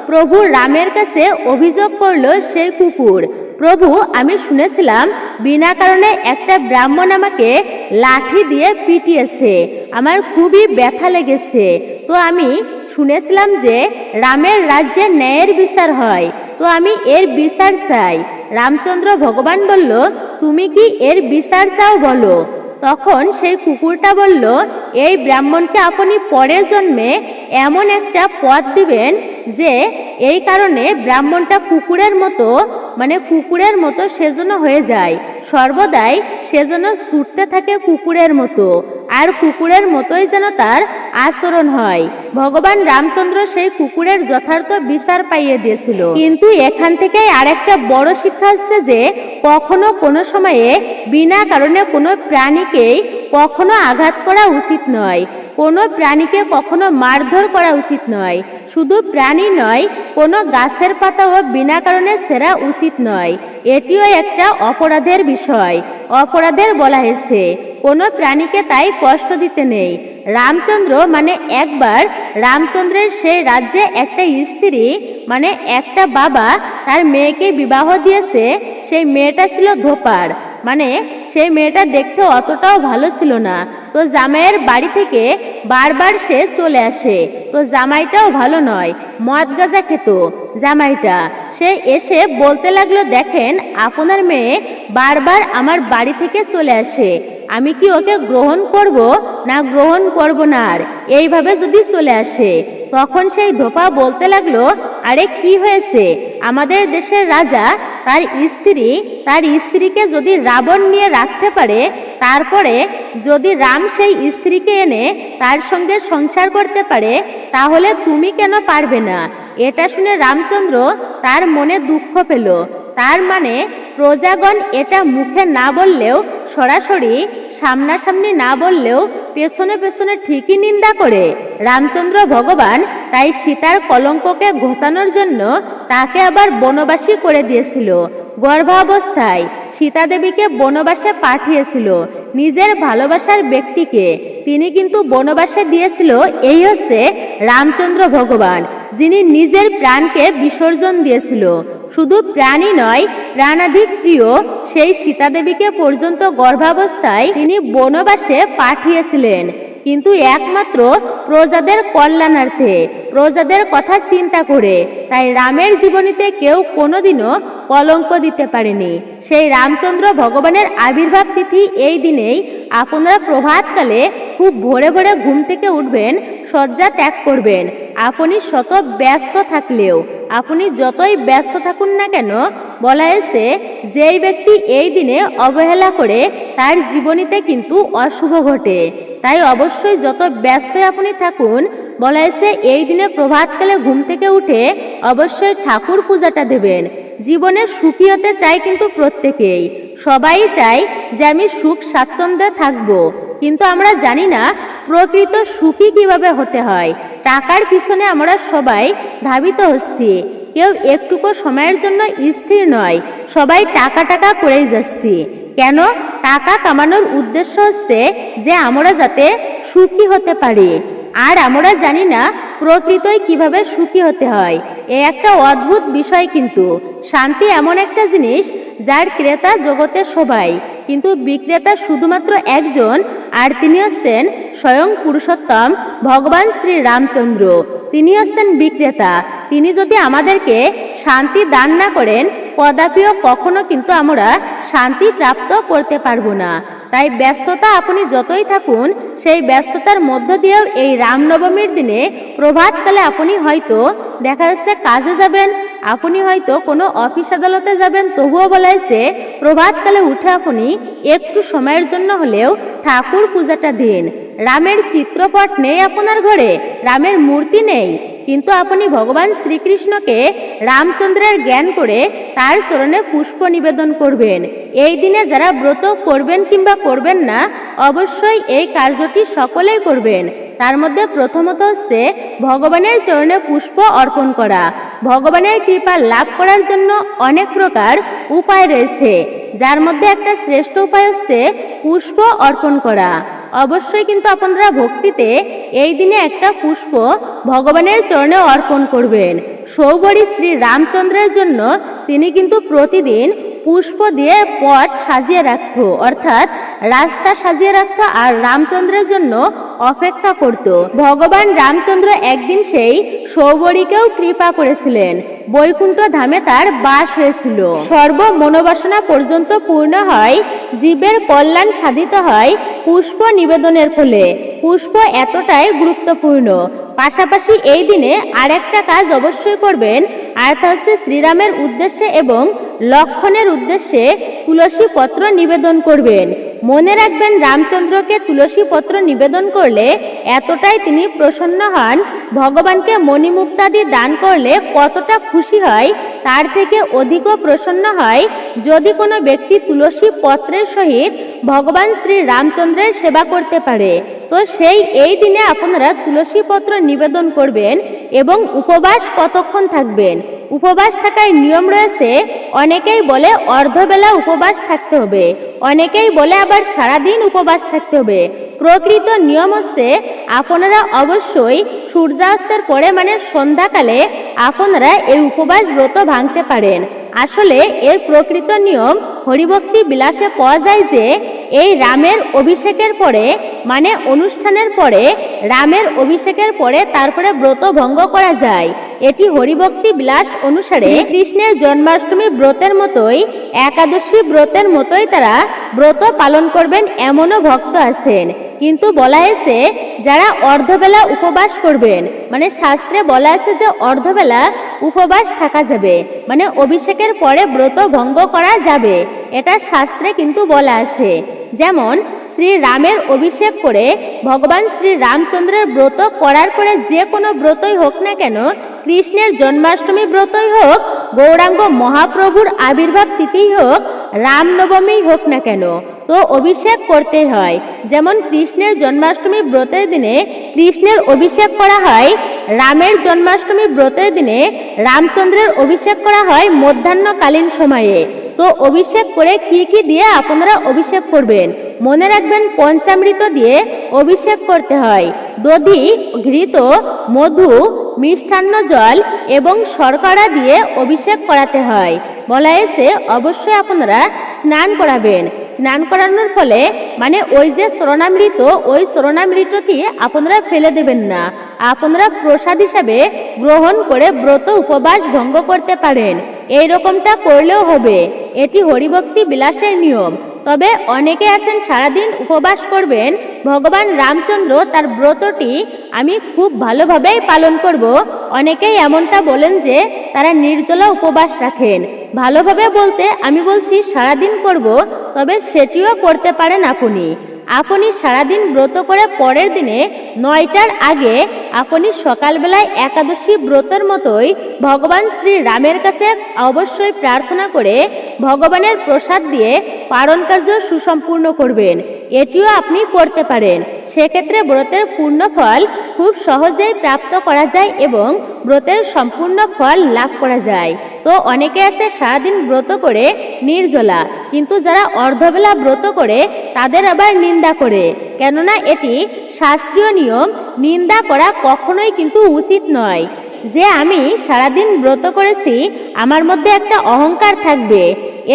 প্রভু রামের কাছে অভিযোগ করলো সেই কুকুর, প্রভু আমি শুনেছিলাম বিনা কারণে একটা ব্রাহ্মণ আমাকে লাঠি দিয়ে পিটিয়েছে, আমার খুবই ব্যথা লেগেছে। তো আমি শুনেছিলাম যে রামের রাজ্যে ন্যায়ের বিচার হয়, তো আমি এর বিচার চাই। রামচন্দ্র ভগবান বলল, তুমি কি এর বিচার চাও বলো। তখন সেই কুকুরটা বলল, এই ব্রাহ্মণকে আপনি পরের জন্মে এমন একটা পথ দিবেন যে এই কারণে ব্রাহ্মণটা কুকুরের মতো সেজন্য হয়ে যায়, সর্বদাই সেজন্য ছুটতে থাকে কুকুরের মতো, আর কুকুরের মতোই যেন তার আচরণ হয়। ভগবান রামচন্দ্র সেই কুকুরের যথার্থ বিচার পাইয়ে দিয়েছিল। কিন্তু এখান থেকে আরেকটা বড় শিক্ষা হচ্ছে যে কখনো কোনো সময়ে বিনা কারণে কোনো প্রাণীকেই কখনো আঘাত করা উচিত নয়, কোনো প্রাণীকে কখনো মারধর করা উচিত নয়। শুধু প্রাণী নয়, কোনো গাছের পাতাও বিনা কারণে ছেঁড়া উচিত নয়। এটিও একটা অপরাধের বিষয়, অপরাধের বলা হয়েছে। কোনো প্রাণীকে তাই কষ্ট দিতে নেই। রামচন্দ্র একবার রামচন্দ্রের সেই রাজ্যে একটা স্ত্রী একটা বাবা তার মেয়েকে বিবাহ দিয়েছে। সেই মেয়েটা ছিল ধোপার। মানে সেই মেয়েটা দেখতে অতটাও ভালো ছিল না। তো জামাইয়ের বাড়ি থেকে বারবার সে চলে আসে। তো জামাইটাও ভালো নয়, মদ গাঁজা খেত জামাইটা। সে এসে বলতে লাগলো, দেখেন আপনার মেয়ে বারবার আমার বাড়ি থেকে চলে আসে, আমি কি ওকে গ্রহণ করব না গ্রহণ করব না, আর এইভাবে যদি চলে আসে। তখন সেই ধোপা বলতে লাগলো, আরে কি হয়েছে, আমাদের দেশের রাজা তার স্ত্রীকে যদি রাবণ নিয়ে রাখতে পারে, তারপরে যদি রাম সেই স্ত্রীকে এনে তার সঙ্গে সংসার করতে পারে, তাহলে তুমি কেন পারবে না? এটা শুনে রামচন্দ্র তার মনে দুঃখ পেল। তার মানে প্রজাগণ এটা মুখে না বললেও, সরাসরি সামনাসামনি না বললেও পেছনে পেছনে ঠিকই নিন্দা করে রামচন্দ্র ভগবান। তাই সীতার কলঙ্ককে ঘোচানোর জন্য তাকে আবার বনবাসী করে দিয়েছিল। গর্ভাবস্থায় সীতা দেবীকে বনবাসে পাঠিয়েছিল নিজের ভালোবাসার ব্যক্তিকে, তিনি কিন্তু বনবাসে দিয়েছিল। এই হচ্ছে রামচন্দ্র ভগবান, যিনি নিজের প্রাণকে বিসর্জন দিয়েছিল। শুধু প্রাণই নয়, প্রাণাধিক প্রিয় সেই সীতা দেবীকে পর্যন্ত গর্ভাবস্থায় তিনি বনবাসে পাঠিয়েছিলেন, কিন্তু একমাত্র প্রজাদের কল্যাণার্থে, প্রজাদের কথা চিন্তা করে। তাই রামের জীবনীতে কেউ কোনোদিনও কলঙ্ক দিতে পারেনি। সেই রামচন্দ্র ভগবানের আবির্ভাব তিথি এই দিনেই আপনারা প্রভাতকালে খুব ভোরে ভোরে ঘুম থেকে উঠবেন, শয্যা ত্যাগ করবেন। আপনি শত ব্যস্ত থাকলেও, আপনি যতই ব্যস্ত থাকুন না কেন, বলা হয়েছে যেই ব্যক্তি এই দিনে অবহেলা করে তার জীবনীতে কিন্তু অশুভ ঘটে। তাই অবশ্যই যত ব্যস্ত আপনি থাকুন, বলা হয়েছে এই দিনে প্রভাতকালে ঘুম থেকে উঠে অবশ্যই ঠাকুর পূজাটা দেবেন। জীবনে সুখী হতে চাই কিন্তু প্রত্যেকেই, সবাই চায় যে আমি সুখ স্বাচ্ছন্দ্যে থাকবো, কিন্তু আমরা জানি না প্রকৃত সুখী কিভাবে হতে হয়। টাকার পিছনে আমরা সবাই ধাবিত হচ্ছি, কেউ একটুকু সময়ের জন্য স্থির নয়, সবাই টাকা টাকা করেই যাচ্ছি। কেন? টাকা কামানোর উদ্দেশ্য হচ্ছে যে আমরা যাতে সুখী হতে পারি, আর আমরা জানি না প্রকৃতই কিভাবে সুখী হতে হয়। এ একটা অদ্ভুত বিষয়, কিন্তু শান্তি এমন একটা জিনিস যার ক্রেতা জগতে সবাই, কিন্তু বিক্রেতা শুধুমাত্র একজন, আর তিনি হচ্ছেন স্বয়ং পুরুষোত্তম ভগবান শ্রী রামচন্দ্র। তিনি হচ্ছেন বিক্রেতা। তিনি যদি আমাদেরকে শান্তি দান না করেন, কদাপিও কখনো কিন্তু আমরা শান্তি প্রাপ্ত করতে পারবো না। তাই ব্যস্ততা আপনি যতই থাকুন, সেই ব্যস্ততার মধ্য দিয়েও এই রামনবমীর দিনে প্রভাতকালে আপনি হয়তো দেখা যাচ্ছে কাজে যাবেন, আপনি হয়তো কোনো অফিস আদালতে যাবেন, তবুও বলা হয়েছে প্রভাতকালে উঠে আপনি একটু সময়ের জন্য হলেও ঠাকুর পূজাটা দিন। রামের চিত্রপট নেই আপনার ঘরে, রামের মূর্তি নেই, কিন্তু আপনি ভগবান শ্রীকৃষ্ণকে রামচন্দ্রের জ্ঞান করে তার চরণে পুষ্প নিবেদন করবেন। এই দিনে যারা ব্রত করবেন কিংবা করবেন না, অবশ্যই এই কার্যটি সকলেই করবেন। তার মধ্যে প্রথমত হচ্ছে ভগবানের চরণে পুষ্প অর্পণ করা। ভগবানের কৃপা লাভ করার জন্য অনেক প্রকার উপায় রয়েছে, যার মধ্যে একটা শ্রেষ্ঠ উপায় হচ্ছে পুষ্প অর্পণ করা। অবশ্যই কিন্তু আপনারা ভক্তিতে এই দিনে একটা পুষ্প ভগবানের চরণে অর্পণ করবেন। সৌবরী শ্রী রামচন্দ্রের জন্য তিনি কিন্তু প্রতিদিন পুষ্প দিয়ে পথ সাজিয়ে রাখত, অর্থাৎ রাস্তা সাজিয়ে রাখত, আর রামচন্দ্রের জন্য অপেক্ষা করত। ভগবান রামচন্দ্র একদিন সেই সৌবরীকেও কৃপা করেছিলেন, বৈকুণ্ঠ ধামে তার বাস হয়েছিল। সর্ব মনোবাসনা পর্যন্ত পূর্ণ হয়, জীবের কল্যাণ সাধিত হয় পুষ্প নিবেদনের ফলে। পুষ্প এতটাই গুরুত্বপূর্ণ। পাশাপাশি এই দিনে আর একটা কাজ অবশ্যই করবেন, আর তা হচ্ছে শ্রীরামের উদ্দেশ্যে এবং লক্ষণের উদ্দেশ্যে তুলসী পত্র নিবেদন করবেন। মনে রাখবেন, রামচন্দ্রকে তুলসী পত্র নিবেদন করলে এতটাই তিনি প্রসন্ন হন, ভগবানকে মণিমুক্তাদি দান করলে কতটা খুশি হয়, তার থেকে অধিকও প্রসন্ন হয় যদি কোনো ব্যক্তি তুলসী পত্রের সহিত ভগবান শ্রী রামচন্দ্রের সেবা করতে পারে। তো সেই এই দিনে আপনারা তুলসী পত্র নিবেদন করবেন এবং উপবাস কতক্ষণ থাকবেন। উপবাস থাকার নিয়ম রয়েছে। অনেকেই বলে অর্ধবেলা উপবাস থাকতে হবে, অনেকেই বলে আবার সারাদিন উপবাস থাকতে হবে। প্রকৃত নিয়ম হচ্ছে আপনারা অবশ্যই সূর্যাস্তের পরে মানে সন্ধ্যাকালে আপনারা এই উপবাস ব্রত ভাঙতে পারেন। আসলে এর প্রকৃত নিয়ম হরিভক্তি বিলাসে পাওয়া যায় যে এই রামের অভিষেকের পরে মানে অনুষ্ঠানের পরে রামের অভিষেকের পরে তারপরে ব্রত ভঙ্গ করা যায়। এটি হরিভক্তি বিলাস অনুসারে কৃষ্ণের জন্মাষ্টমী ব্রতের মতোই একাদশী ব্রতের মতোই তারা ব্রত পালন করবেন এমনও ভক্ত আছেন। কিন্তু বলা হয়েছে যারা অর্ধবেলা উপবাস করবেন, মানে শাস্ত্রে বলা আছে যে অর্ধবেলা উপবাস থাকা যাবে, মানে অভিষেকের পরে ব্রত ভঙ্গ করা যাবে, এটা শাস্ত্রে কিন্তু বলা আছে। যেমন শ্রী রামের অভিষেক করে ভগবান শ্রী রামচন্দ্রের ব্রত করার পরে যে কোনো ব্রতই হোক না কেন, কৃষ্ণের জন্মাষ্টমী ব্রতই হোক, গৌরাঙ্গ মহাপ্রভুর আবির্ভাব তিথি হোক, রামনবমী হোক না কেন, তো অভিষেক করতে হয়। যেমন কৃষ্ণের জন্মাষ্টমী ব্রতের দিনে কৃষ্ণের অভিষেক করা হয়, রামের জন্মাষ্টমী ব্রতের দিনে রামচন্দ্রের অভিষেক করা হয় মধ্যাহ্নকালীন সময়ে। তো অভিষেক করে কি কি দিয়ে আপনারা অভিষেক করবেন? মনে রাখবেন পঞ্চামৃত দিয়ে অভিষেক করতে হয়। দধি, ঘৃত, মধু, মিষ্টান্ন জল এবং শর্করা দিয়ে অভিষেক করাতে হয়। বলা হয়েছে অবশ্যই আপনারা স্নান করাবেন। স্নান করানোর ফলে মানে ওই যে শরণামৃত, ওই শরণামৃতটি আপনারা ফেলে দেবেন না, আপনারা প্রসাদ হিসাবে গ্রহণ করে ব্রত উপবাস ভঙ্গ করতে পারেন। এই রকমটা করলেও হবে, এটি হরিভক্তি বিলাসের নিয়ম। তবে অনেকে আছেন সারাদিন উপবাস করবেন, ভগবান রামচন্দ্র তার ব্রতটি আমি খুব ভালোভাবেই পালন করব, অনেকেই এমনটা বলেন যে তারা নির্জলা উপবাস রাখেন। ভালোভাবে বলতে আমি বলছি সারাদিন করব, তবে সেটিও করতে পারেন আপনি সারাদিন ব্রত করে পরের দিনে 9টার আগে আপনি সকালবেলায় একাদশী ব্রতের মতোই ভগবান শ্রী রামের কাছে অবশ্যই প্রার্থনা করে ভগবানের প্রসাদ দিয়ে পালন কার্য সুসম্পূর্ণ করবেন। এটিও আপনি করতে পারেন। সেক্ষেত্রে ব্রতের পূর্ণ ফল খুব সহজেই প্রাপ্ত করা যায় এবং ব্রতের সম্পূর্ণ ফল লাভ করা যায়। তো অনেকে আছে সারাদিন ব্রত করে নির্জলা, কিন্তু যারা অর্ধবেলা ব্রত করে তাদের আবার নিন্দা করে, কেননা এটি শাস্ত্রীয় নিয়ম। নিন্দা করা কখনোই কিন্তু উচিত নয়। যে আমি সারাদিন ব্রত করেছি, আমার মধ্যে একটা অহংকার থাকবে,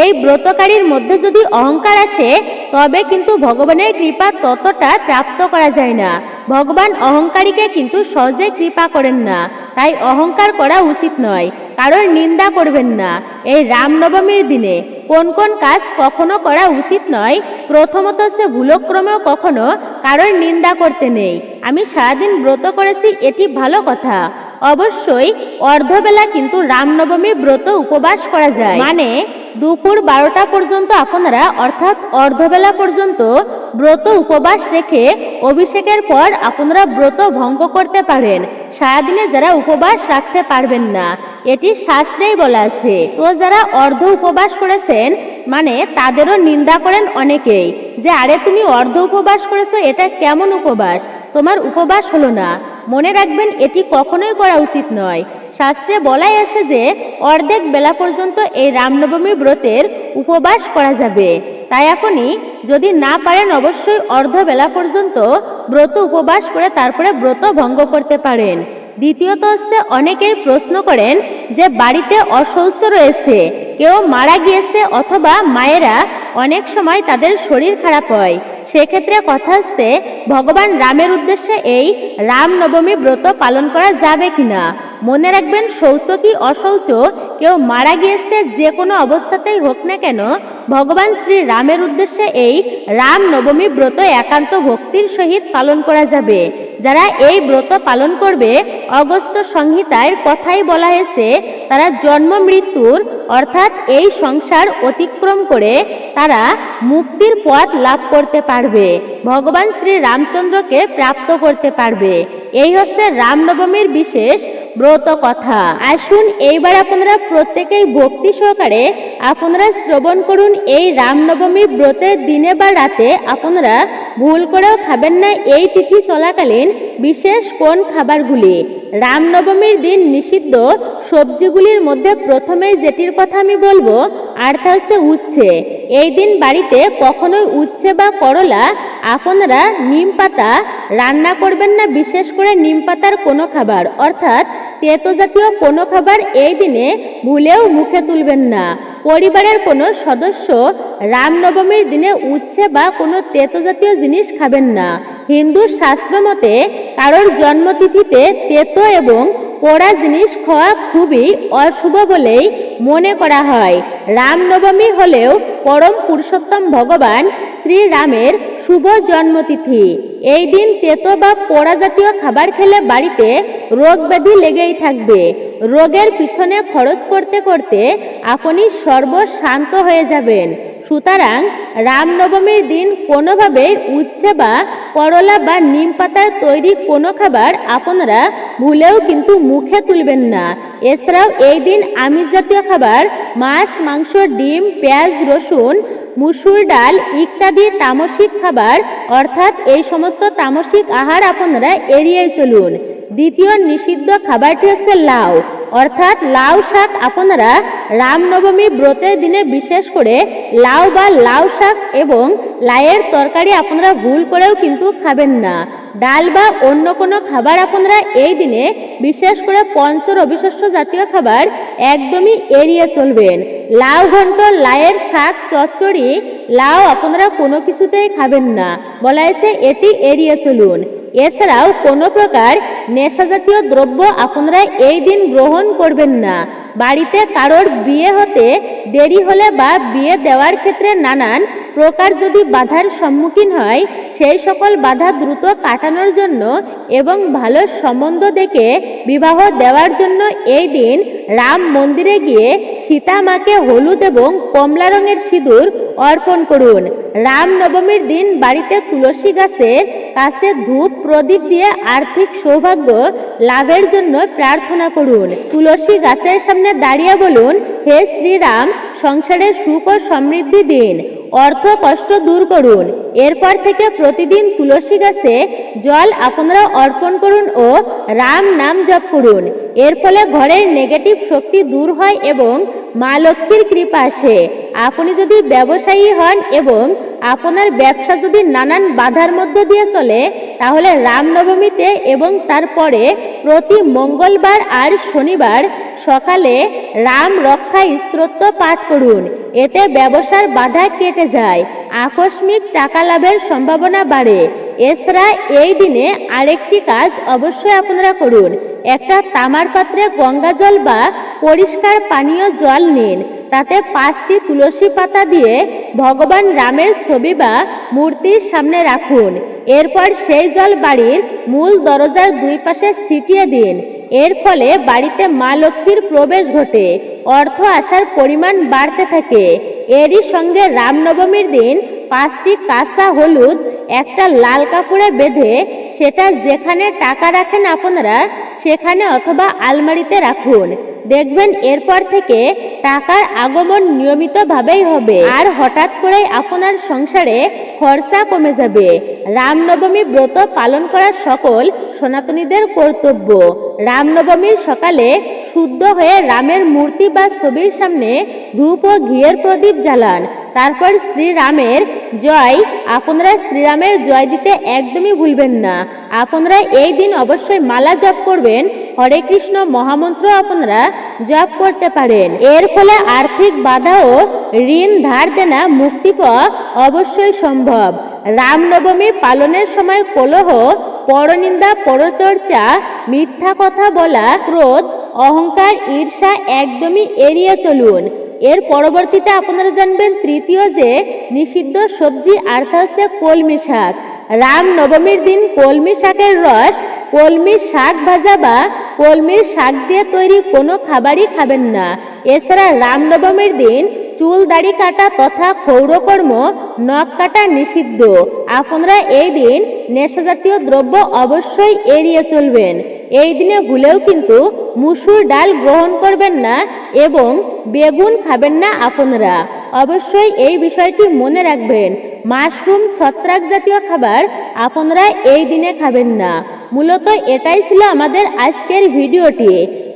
এই ব্রতকারীর মধ্যে যদি অহংকার আসে তবে কিন্তু ভগবানের কৃপা ততটা প্রাপ্ত করা যায় না। ভগবান অহংকারীকে কিন্তু সহজে কৃপা করেন না, তাই অহংকার করা উচিত নয়। কারোর নিন্দা করবেন না। এই রামনবমীর দিনে কোন কোন কাজ কখনো করা উচিত নয়? প্রথমত সে ভুলক্রমেও কখনো কারোর নিন্দা করতে নেই। আমি সারাদিন ব্রত করেছি, এটি ভালো কথা। অবশ্যই অর্ধবেলা কিন্তু রামনবমী ব্রত উপবাস করা যায়, মানে দুপুর 12টা পর্যন্ত আপনারা অর্থাৎ অর্ধবেলা পর্যন্ত ব্রত উপবাস রেখে অভিষেকের পর আপনারা ব্রত ভঙ্গ করতে পারেন। সারাদিনে যারা উপবাস রাখতে পারবেন না, এটি শাস্ত্রেই বলা আছে। তো যারা অর্ধ উপবাস করেছেন মানে তাদেরও নিন্দা করেন অনেকেই, যে আরে তুমি অর্ধ উপবাস করেছো, এটা কেমন উপবাস, তোমার উপবাস হলো না। মনে রাখবেন এটি কখনোই করা উচিত নয়। শাস্ত্রে বলাই আছে যে অর্ধেক বেলা পর্যন্ত এই রামনবমী ব্রতের উপবাস করা যাবে। তাই আপনি যদি না পারেন অবশ্যই অর্ধবেলা পর্যন্ত ব্রত উপবাস করে তারপরে ব্রত ভঙ্গ করতে পারেন। দ্বিতীয়ত হচ্ছে অনেকেই প্রশ্ন করেন যে বাড়িতে অশৌচ রয়েছে, কেউ মারা গিয়েছে, অথবা মায়েরা অনেক সময় তাদের শরীর খারাপ হয়, সেক্ষেত্রে কথা হচ্ছে ভগবান রামের উদ্দেশ্যে এই রামনবমী ব্রত পালন করা যাবে কিনা। মনে রাখবেন শৌচ কি অশৌচ, কেউ মারা গিয়েছে, যে কোনো অবস্থাতেই হোক না কেন ভগবান শ্রী রামের উদ্দেশ্যে এই রামনবমী ব্রত একান্ত ভক্তির সহিত পালন করা যাবে। যারা এই ব্রত পালন করবে, অগস্ত্য সংহিতায় কথাই বলা হয়েছে তারা জন্ম মৃত্যুর অর্থাৎ এই সংসার অতিক্রম করে তারা মুক্তির পথ লাভ করতে পারবে, ভগবান শ্রী রামচন্দ্রকে প্রাপ্ত করতে পারবে। এই হচ্ছে রামনবমীর বিশেষ ব্রত কথা। আসুন এইবার আপনারা প্রত্যেকেই ভক্তি সহকারে আপনারা শ্রবণ করুন এই রামনবমী ব্রতের দিনে বা রাতে আপনারা ভুল করেও খাবেন না এই তিথি চলাকালীন বিশেষ কোন খাবারগুলি। রামনবমীর দিন নিষিদ্ধ সবজিগুলির মধ্যে প্রথমেই যেটির কথা আমি বলবো আর তা হচ্ছে উচ্ছে। এই দিন বাড়িতে কখনোই উচ্ছে বা করলা আপনারা নিম পাতা রান্না করবেন না, বিশেষ করে নিম পাতার কোনো খাবার অর্থাৎ তেতো জাতীয় কোনো খাবার এই দিনে ভুলেও মুখে তুলবেন না। পরিবারের কোনো সদস্য রামনবমীর দিনে উচ্ছে বা কোনো তেতো জাতীয় জিনিস খাবেন না। হিন্দু শাস্ত্র মতে কারোর জন্মতিথিতে তেতো এবং পোড়া জিনিস খাওয়া খুবই অশুভ বলেই মনে করা হয়। রামনবমী হলেও পরম পুরুষোত্তম ভগবান শ্রীরামের শুভ জন্মতিথি। এই দিন তেতো বা পোড়া জাতীয় খাবার খেলে বাড়িতে রোগ ব্যাধি লেগেই থাকবে। রোগের পিছনে খরচ করতে করতে আপনি সর্বশান্ত হয়ে যাবেন। সুতরাং রামনবমীর দিন কোনোভাবেই উচ্ছে বা করলা বা নিম পাতার তৈরি কোনো খাবার আপনারা ভুলেও কিন্তু মুখে তুলবেন না। এছাড়াও এই দিন আমিষ জাতীয় খাবার, মাছ, মাংস, ডিম, পেঁয়াজ, রসুন, মুসুর ডাল ইত্যাদি তামসিক খাবার অর্থাৎ এই সমস্ত তামসিক আহার আপনারা এড়িয়ে চলুন। দ্বিতীয় নিষিদ্ধ খাবারটি হচ্ছে লাউ অর্থাৎ লাউ শাক। আপনারা রামনবমী ব্রতের দিনে বিশেষ করে লাউ বা লাউ শাক এবং লাউয়ের তরকারি আপনারা ভুল করেও কিন্তু খাবেন না। ডাল বা অন্য কোনো খাবার আপনারা এই দিনে বিশেষ করে পঞ্চ রবিশস্য জাতীয় খাবার একদমই এড়িয়ে চলবেন। লাউ ঘন্ট, লাউয়ের শাক, চচ্চড়ি, লাউ আপনারা কোনো কিছুতেই খাবেন না, বলা হয়েছে এটি এড়িয়ে চলুন। এছাড়াও কোনো প্রকার নেশা জাতীয় দ্রব্য আপনারা এই দিন গ্রহণ করবেন না। বাড়িতে কারোর বিয়ে হতে দেরি হলে বা বিয়ে দেওয়ার ক্ষেত্রে নানান প্রকার যদি বাধার সম্মুখীন হয়, সেই সকল বাধা দ্রুত কাটানোর জন্য এবং ভালো সম্বন্ধ দেখে বিবাহ দেওয়ার জন্য এই দিন রাম মন্দিরে গিয়ে সীতা মাকে হলুদ এবং কমলা রঙের সিঁদুর অর্পণ করুন। রামনবমীর দিন বাড়িতে তুলসী গাছের কাছে ধূপ প্রদীপ দিয়ে আর্থিক সৌভাগ্য লাভের জন্য প্রার্থনা করুন। তুলসী গাছের সামনে দাঁড়িয়ে বলুন, হে শ্রীরাম, সংসারের সুখ ও সমৃদ্ধি দিন, অর্থ কষ্ট দূর করুন। এরপর থেকে প্রতিদিন তুলসী গাছে জল আপনারা অর্পণ করুন ও রাম নাম জপ করুন। এর ফলে ঘরের নেগেটিভ শক্তি দূর হয় এবং মা লক্ষ্মীর কৃপা আসে। আপনি যদি ব্যবসায়ী হন এবং আপনার ব্যবসা যদি নানান বাধার মধ্য দিয়ে চলে, তাহলে রামনবমীতে এবং তারপরে প্রতি মঙ্গলবার আর শনিবার সকালে রাম রক্ষা স্তোত্র পাঠ করুন। এতে ব্যবসার বাধা কেটে যায়, আকস্মিক টাকা লাভের সম্ভাবনা বাড়ে। এছাড়া এই দিনে আরেকটি কাজ অবশ্যই আপনারা করুন। একটা তামার পাত্রে গঙ্গা জল বা পরিষ্কার পানীয় জল নিন, তাতে 5টি তুলসী পাতা দিয়ে ভগবান রামের ছবি বা মূর্তির সামনে রাখুন। এরপর সেই জল বাড়ির মূল দরজার 2 পাশে ছিটিয়ে দিন। এর ফলে বাড়িতে মা লক্ষ্মীর প্রবেশ ঘটে, অর্থ আসার পরিমাণ বাড়তে থাকে। এরই সঙ্গে রামনবমীর দিন 5টি কাঁচা হলুদ একটা লাল কাপড়ে বেঁধে সেটা যেখানে টাকা রাখেন আপনারা সেখানে অথবা আলমারিতে রাখুন। দেখবেন এরপর থেকে টাকার আগমন নিয়মিতভাবেই হবে আর হঠাৎ করেই আপনার সংসারে খরচা কমে যাবে। রামনবমী ব্রত পালন করা সকল সনাতনীদের কর্তব্য। রামনবমীর সকালে শুদ্ধ হয়ে রামের মূর্তি বা ছবির সামনে ধূপ ও ঘিয়ের প্রদীপ জ্বালান। তারপর শ্রীরামের জয়, আপনারা শ্রীরামের জয় দিতে একদমই ভুলবেন না। আপনারা এই দিন অবশ্যই মালা জপ করবেন, হরে কৃষ্ণ মহামন্ত্র আপনারা জপ করতে পারেন। এর ফলে আর্থিক বাধা ও ঋণ ধার দেনা মুক্তি পাওয়া অবশ্যই সম্ভব। রামনবমী পালনের সময় কলহ, পরনিন্দা, পরচর্চা, মিথ্যা কথা বলা, ক্রোধ, অহংকার, ঈর্ষা একদমই এড়িয়ে চলুন। এর পরবর্তীতে আপনারা জানবেন তৃতীয় যে নিষিদ্ধ সবজি অর্থাৎ হচ্ছে কলমি শাক। রামনবমীর দিন কলমি শাকের রস, কলমি শাক ভাজা বা কলমির শাক দিয়ে তৈরি কোনো খাবারই খাবেন না। এছাড়া রামনবমীর দিন চুল দাড়ি কাটা তথা ক্ষৌরকর্ম, নখ কাটা নিষিদ্ধ। আপনারা এই দিন নেশাজাতীয় দ্রব্য অবশ্যই এড়িয়ে চলবেন। এই দিনে ভুলেও কিন্তু মুসুর ডাল গ্রহণ করবেন না এবং বেগুন খাবেন না আপনারা। অবশ্যই এই বিষয়টি মনে রাখবেন। মাশরুম, ছত্রাক জাতীয় খাবার আপনারা এই দিনে খাবেন না। মূলত এটাই ছিল আমাদের আজকের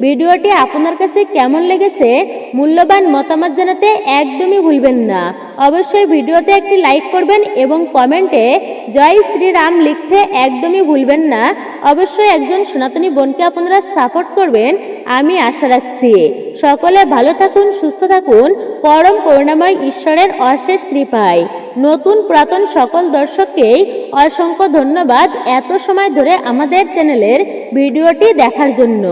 ভিডিওটি আপনার কাছে কেমন লেগেছে মূল্যবান মতামত জানাতে একদমই ভুলবেন না। অবশ্যই ভিডিওতে একটি লাইক করবেন এবং কমেন্টে জয় শ্রীরাম লিখতে একদমই ভুলবেন না। অবশ্যই একজন সনাতনী বোনকে আপনারা সাপোর্ট করবেন আমি আশা রাখছি সকলে ভালো থাকুন, সুস্থ থাকুন, পরম করুণাময় ঈশ্বরের অশেষ কৃপায়। নতুন পুরাতন সকল দর্শককেই অসংখ্য ধন্যবাদ এত সময় ধরে আমাদের চ্যানেলের ভিডিওটি দেখার জন্য।